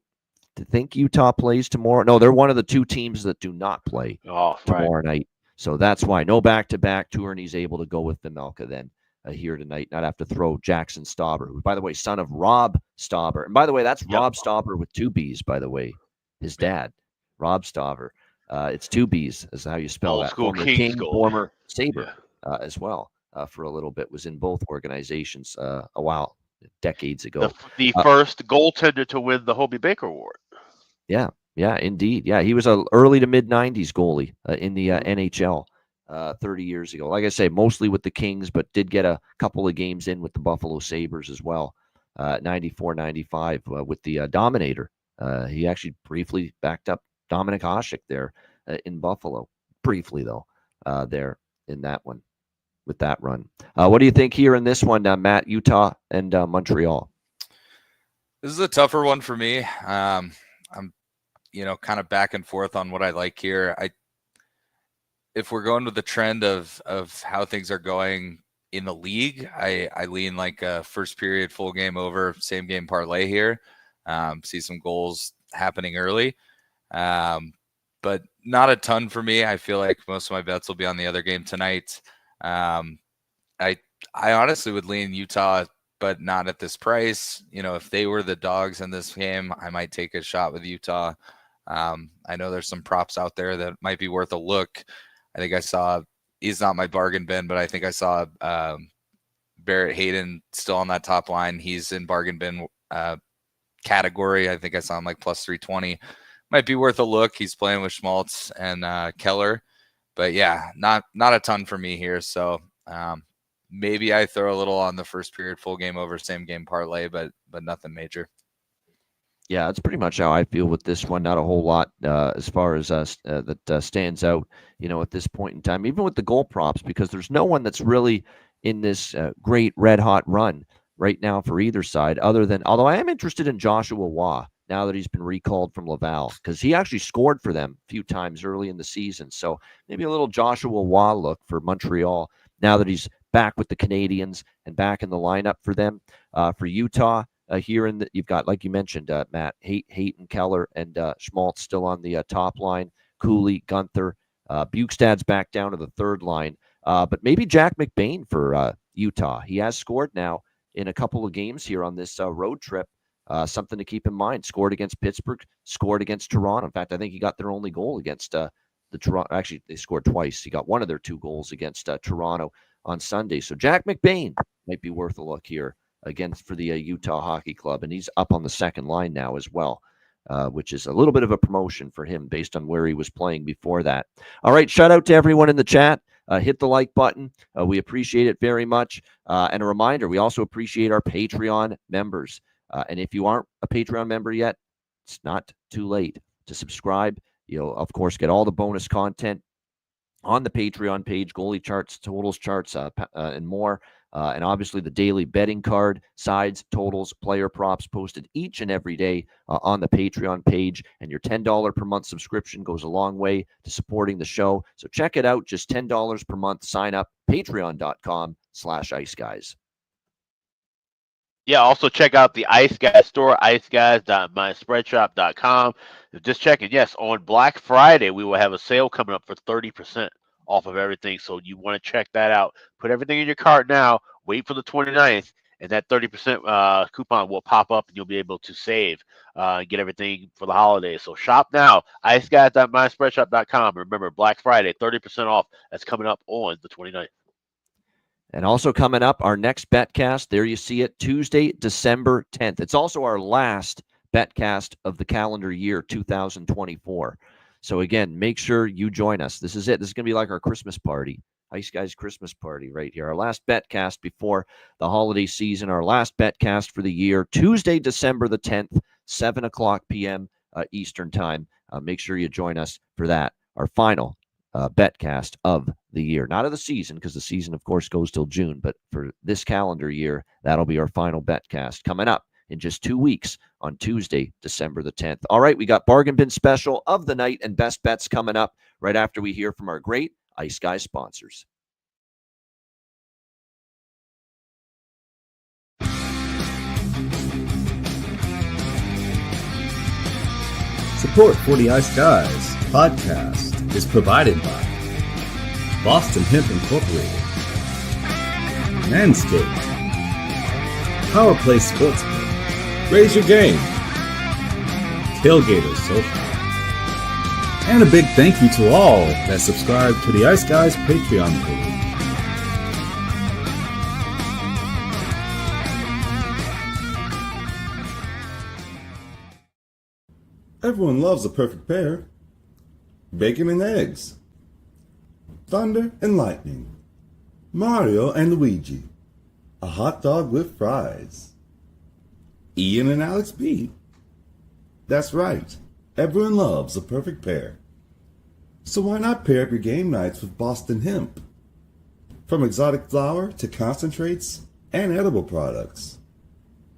think Utah plays tomorrow. No, they're one of the 2 teams that do not play tomorrow night. So that's why no back-to-back. Tourigny's able to go with Vejmelka then here tonight, not have to throw Jackson Stauber, who, by the way, son of Rob Stauber. And by the way, that's Rob Stauber with 2 B's, by the way. His dad, Rob Stauber. It's 2 B's is how you spell that. Former King, former Sabre as well for a little bit. Was in both organizations a while, decades ago. The first goaltender to win the Hobie Baker Award. Yeah, indeed. Yeah, he was an early to mid-90s goalie in the NHL 30 years ago. Like I say, mostly with the Kings, but did get a couple of games in with the Buffalo Sabres as well, 94, 95 with the Dominator. He actually briefly backed up Dominik Hasek there in Buffalo. Briefly, though, there in that one with that run. What do you think here in this one, Matt, Utah and Montreal? This is a tougher one for me. I'm, kind of back and forth on what I like here. If we're going with the trend of how things are going in the league, I lean like a first period full game over, same game parlay here. See some goals happening early. But not a ton for me. I feel like most of my bets will be on the other game tonight. I honestly would lean Utah, but not at this price. If they were the dogs in this game, I might take a shot with Utah. I know there's some props out there that might be worth a look. I think I saw, he's not my bargain bin, but I think I saw Barrett Hayden still on that top line. He's in bargain bin category. I think I saw him like plus 320. Might be worth a look. He's playing with Schmaltz and Keller, but yeah, not a ton for me here. So maybe I throw a little on the first period full game over, same game parlay, but nothing major. Yeah, that's pretty much how I feel with this one. Not a whole lot as far as that stands out, at this point in time, even with the goal props, because there's no one that's really in this great red hot run right now for either side, although I am interested in Joshua Waugh now that he's been recalled from Laval, because he actually scored for them a few times early in the season. So maybe a little Joshua Waugh look for Montreal now that he's back with the Canadiens and back in the lineup for them. For Utah, you've got, like you mentioned, Matt, Hayton, Keller, and Schmaltz still on the top line. Cooley, Gunther, Bukestad's back down to the third line. But maybe Jack McBain for Utah. He has scored now in a couple of games here on this road trip. Something to keep in mind. Scored against Pittsburgh, scored against Toronto. In fact, I think he got their only goal against the Toronto. Actually, they scored twice. He got one of their two goals against Toronto on Sunday. So Jack McBain might be worth a look here against for the Utah Hockey Club. And he's up on the second line now as well, which is a little bit of a promotion for him based on where he was playing before that. All right, shout out to everyone in the chat. Hit the like button. We appreciate it very much. And a reminder, we also appreciate our Patreon members. And if you aren't a Patreon member yet, it's not too late to subscribe. You'll, of course, get all the bonus content on the Patreon page, goalie charts, totals charts, and more. And obviously the daily betting card, sides, totals, player props posted each and every day on the Patreon page. And your $10 per month subscription goes a long way to supporting the show. So check it out. Just $10 per month. Sign up. Patreon.com/IceGuys. Yeah, also check out the Ice Guys store, iceguys.myspreadshop.com. Just checking, yes, on Black Friday, we will have a sale coming up for 30% off of everything. So you want to check that out. Put everything in your cart now, wait for the 29th, and that 30% coupon will pop up, and you'll be able to save and get everything for the holidays. So shop now, iceguys.myspreadshop.com. Remember, Black Friday, 30% off. That's coming up on the 29th. And also coming up, our next Betcast, there you see it, Tuesday, December 10th. It's also our last Betcast of the calendar year 2024. So again, make sure you join us. This is it. This is going to be like our Christmas party, Ice Guys Christmas party right here. Our last Betcast before the holiday season, our last Betcast for the year, Tuesday, December the 10th, 7 o'clock p.m. Eastern time. Make sure you join us for that, our final Betcast of the year, not of the season, because the season, of course, goes till June. But for this calendar year, that'll be our final Betcast coming up in just 2 weeks on Tuesday, December the 10th. All right, we got Bargain Bin Special of the night and best bets coming up right after we hear from our great Ice Guys sponsors. Support for the Ice Guys podcast is provided by Boston Hemp Incorporated, Manscaped, Power Play Sportsbook, Raise Your Game, Tailgaters Sofa, and a big thank you to all that subscribe to the Ice Guys Patreon page. Everyone loves a perfect pair. Bacon and eggs. Thunder and lightning. Mario and Luigi. A hot dog with fries. Ian and Alex B. That's right. Everyone loves a perfect pair. So why not pair up your game nights with Boston Hemp? From exotic flower to concentrates and edible products.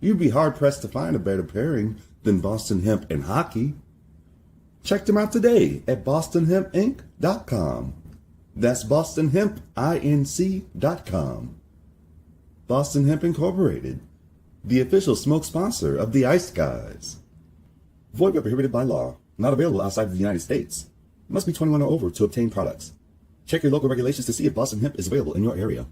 You'd be hard-pressed to find a better pairing than Boston Hemp and hockey. Check them out today at bostonhempinc.com. That's bostonhempinc.com. Boston Hemp Incorporated, the official smoke sponsor of the Ice Guys. Void where prohibited by law. Not available outside of the United States. Must be 21 or over to obtain products. Check your local regulations to see if Boston Hemp is available in your area.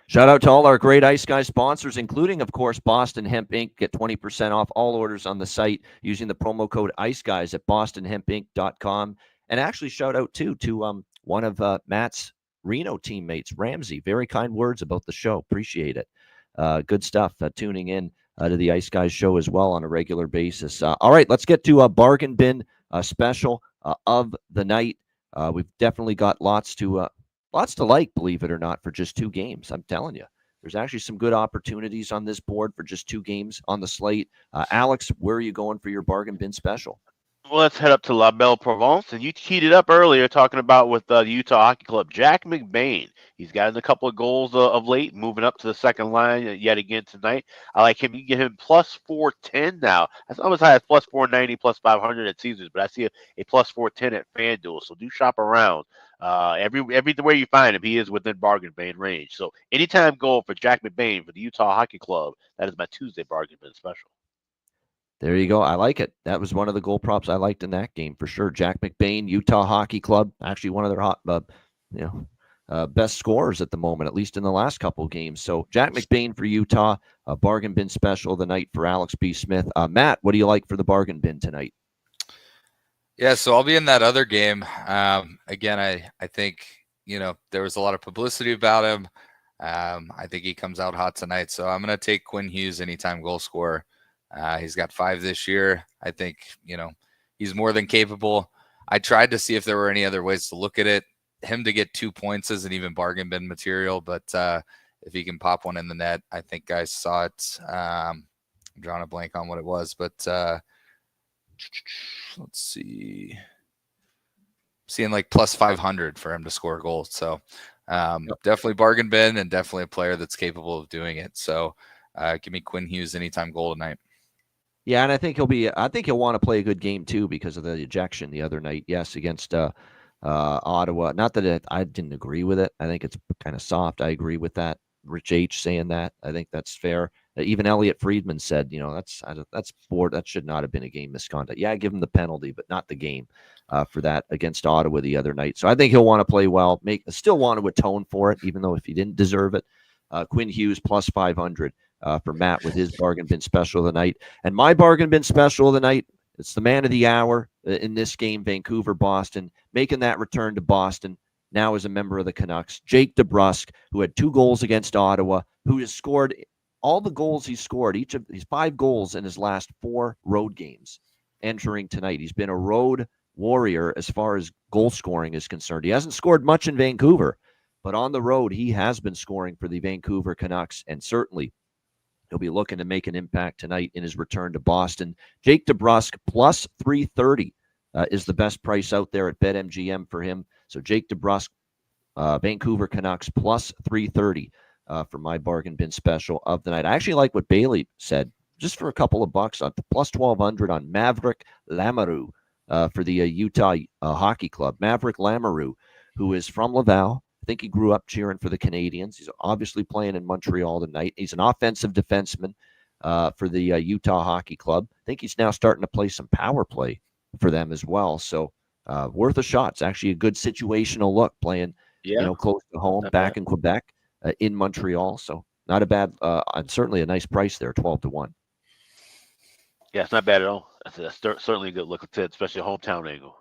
Shout out to all our great Ice Guys sponsors, including, of course, Boston Hemp Inc. Get 20% off all orders on the site using the promo code IceGuys at bostonhempinc.com. And actually, shout out, too, to one of Matt's Reno teammates, Ramsey. Very kind words about the show. Appreciate it. Good stuff. Tuning in to the Ice Guys show as well on a regular basis. All right, let's get to a bargain bin special of the night. We've definitely got lots to like, believe it or not, for just 2 games. I'm telling you, there's actually some good opportunities on this board for just 2 games on the slate. Alex, where are you going for your bargain bin special? Well, let's head up to La Belle Provence. And you teed it up earlier talking about with the Utah Hockey Club, Jack McBain. He's gotten a couple of goals of late, moving up to the second line yet again tonight. I like him. You can get him plus 410 now. That's almost high as plus 490, plus 500 at Caesars, but I see a plus 410 at FanDuel. So do shop around. Everywhere you find him, he is within bargain bin range. So anytime goal for Jack McBain for the Utah Hockey Club. That is my Tuesday bargain bin special. There you go. I like it. That was one of the goal props I liked in that game for sure. Jack McBain, Utah Hockey Club, actually one of their best scorers at the moment, at least in the last couple of games. So Jack McBain for Utah, a bargain bin special of the night for Alex B. Smith. Matt, what do you like for the bargain bin tonight? Yeah, so I'll be in that other game. Again, I think, there was a lot of publicity about him. I think he comes out hot tonight. So I'm going to take Quinn Hughes, anytime goal scorer. He's got 5 this year. I think, he's more than capable. I tried to see if there were any other ways to look at it. Him to get 2 points isn't even bargain bin material, but if he can pop one in the net, I think guys saw it. I'm drawing a blank on what it was, but let's see. Seeing like plus 500 for him to score goals. So definitely bargain bin and definitely a player that's capable of doing it. So give me Quinn Hughes anytime goal tonight. Yeah, and I think he'll want to play a good game too because of the ejection the other night. Yes, against Ottawa. Not that I didn't agree with it. I think it's kind of soft. I agree with that. Rich H saying that. I think that's fair. Even Elliot Friedman said, that's board. That should not have been a game misconduct. Yeah, give him the penalty, but not the game for that against Ottawa the other night. So I think he'll want to play well. Still want to atone for it, even though if he didn't deserve it. Quinn Hughes plus 500 for Matt with his bargain bin special of the night. And my bargain bin special of the night, it's the man of the hour in this game, Vancouver-Boston, making that return to Boston now as a member of the Canucks. Jake DeBrusk, who had 2 goals against Ottawa, who has scored all the goals he's scored, each of his 5 goals in his last 4 road games entering tonight. He's been a road warrior as far as goal scoring is concerned. He hasn't scored much in Vancouver, but on the road, he has been scoring for the Vancouver Canucks, and certainly he'll be looking to make an impact tonight in his return to Boston. Jake DeBrusk plus 330 is the best price out there at BetMGM for him. So Jake DeBrusk, Vancouver Canucks plus 330 for my bargain bin special of the night. I actually like what Bailey said, just for a couple of bucks on plus 1,200 on Maverick Lamoureux for the Utah Hockey Club. Maverick Lamoureux, who is from Laval. I think he grew up cheering for the Canadians. He's obviously playing in Montreal tonight. He's an offensive defenseman for the Utah Hockey Club. I think he's now starting to play some power play for them as well. So worth a shot. It's actually a good situational look playing, close to home, back in Quebec, in Montreal. So not a bad, certainly a nice price there, 12-1. Yeah, it's not bad at all. That's certainly a good look, especially a hometown angle.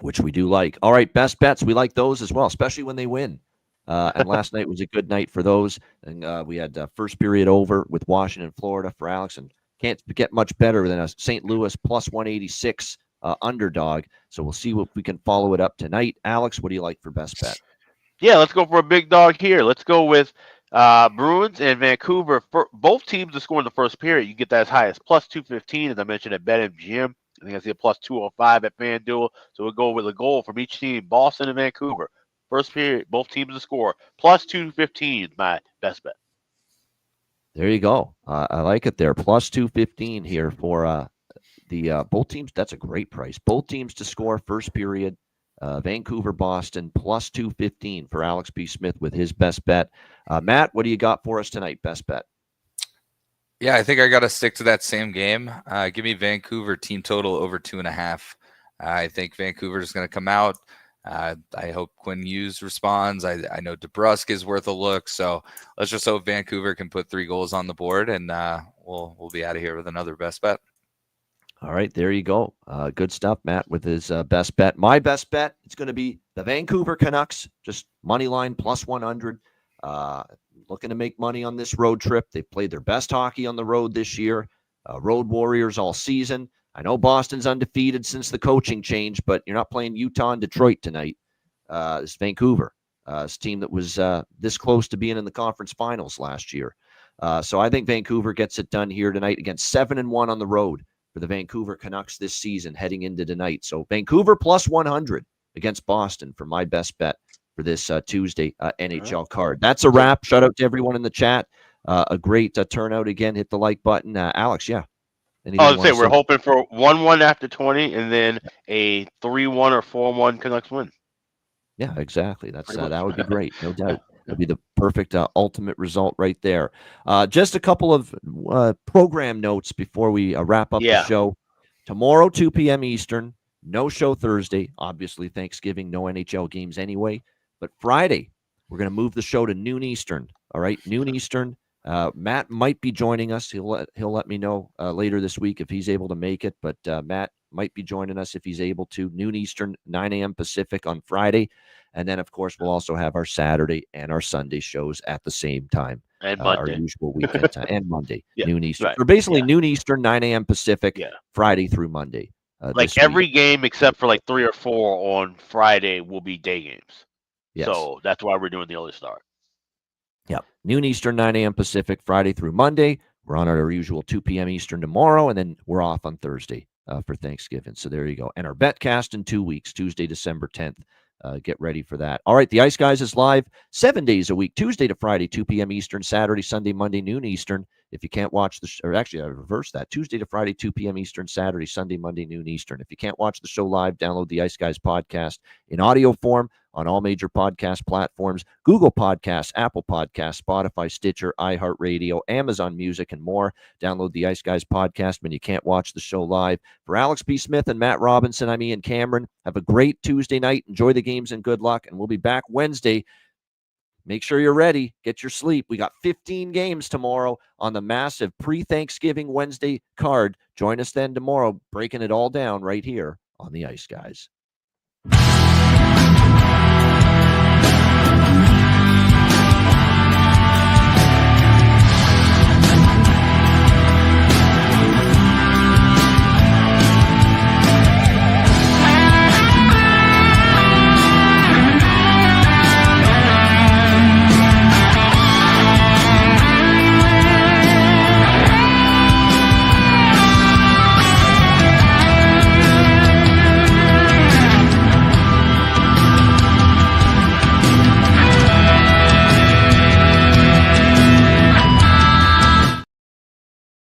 Which we do like. All right, best bets. We like those as well, especially when they win. And last night was a good night for those. And we had first period over with Washington, Florida for Alex. And can't get much better than a St. Louis plus 186 underdog. So we'll see if we can follow it up tonight. Alex, what do you like for best bet? Yeah, let's go for a big dog here. Let's go with Bruins and Vancouver. Both teams to score in the first period. You get that as high as plus 215, as I mentioned, at BetMGM. I think I see a plus 205 at FanDuel. So we'll go with a goal from each team, Boston and Vancouver. First period, both teams to score. Plus 215 is my best bet. There you go. I like it there. Plus 215 here for the both teams. That's a great price. Both teams to score first period. Vancouver, Boston, plus 215 for Alex B. Smith with his best bet. Matt, what do you got for us tonight? Best bet. Yeah, I think I got to stick to that same game. Give me Vancouver team total over 2.5. I think Vancouver is going to come out. I hope Quinn Hughes responds. I know DeBrusk is worth a look. So let's just hope Vancouver can put 3 goals on the board, and we'll be out of here with another best bet. All right, there you go. Good stuff, Matt, with his best bet. My best bet, it's going to be the Vancouver Canucks, just money line plus 100. Looking to make money on this road trip. They've played their best hockey on the road this year. Road Warriors all season. I know Boston's undefeated since the coaching change, but you're not playing Utah and Detroit tonight. It's Vancouver, this team that was this close to being in the conference finals last year. So I think Vancouver gets it done here tonight against 7-1 on the road for the Vancouver Canucks this season heading into tonight. So Vancouver plus 100 against Boston for my best bet for this Tuesday NHL card. That's a wrap. Shout out to everyone in the chat. A great turnout again. Hit the like button. Alex, yeah. I was say we're hoping for 1-1 after 20, and then a 3-1 or 4-1 Canucks win. Yeah, exactly. That's that would be great, no doubt. That'd be the perfect ultimate result right there. Just a couple of program notes before we wrap up the show. Tomorrow, 2 p.m. Eastern. No show Thursday. Obviously, Thanksgiving, no NHL games anyway. But Friday, we're going to move the show to noon Eastern. All right, noon Eastern. Matt might be joining us. He'll let me know later this week if he's able to make it. But Matt might be joining us if he's able to. Noon Eastern, 9 a.m. Pacific on Friday. And then, of course, we'll also have our Saturday and our Sunday shows at the same time. And Monday. Our usual weekend time. And Monday, noon Eastern. Right. Or basically noon Eastern, 9 a.m. Pacific, Friday through Monday. Like every game except for like 3 or 4 on Friday will be day games. Yes. So that's why we're doing the early start. Yeah. Noon Eastern, 9 a.m. Pacific, Friday through Monday. We're on our usual 2 p.m. Eastern tomorrow, and then we're off on Thursday for Thanksgiving. So there you go. And our betcast in 2 weeks, Tuesday, December 10th. Get ready for that. All right, the Ice Guys is live 7 days a week, Tuesday to Friday, 2 p.m. Eastern, Saturday, Sunday, Monday, noon Eastern. If you can't watch or actually I reverse that, Tuesday to Friday, 2 p.m. Eastern, Saturday, Sunday, Monday, noon Eastern. If you can't watch the show live, download the Ice Guys podcast in audio form on all major podcast platforms, Google Podcasts, Apple Podcasts, Spotify, Stitcher, iHeartRadio, Amazon Music, and more. Download the Ice Guys podcast when you can't watch the show live. For Alex B. Smith and Matt Robinson, I'm Ian Cameron. Have a great Tuesday night. Enjoy the games and good luck. And we'll be back Wednesday. Make sure you're ready. Get your sleep. We got 15 games tomorrow on the massive pre-Thanksgiving Wednesday card. Join us then tomorrow, breaking it all down right here on the Ice Guys.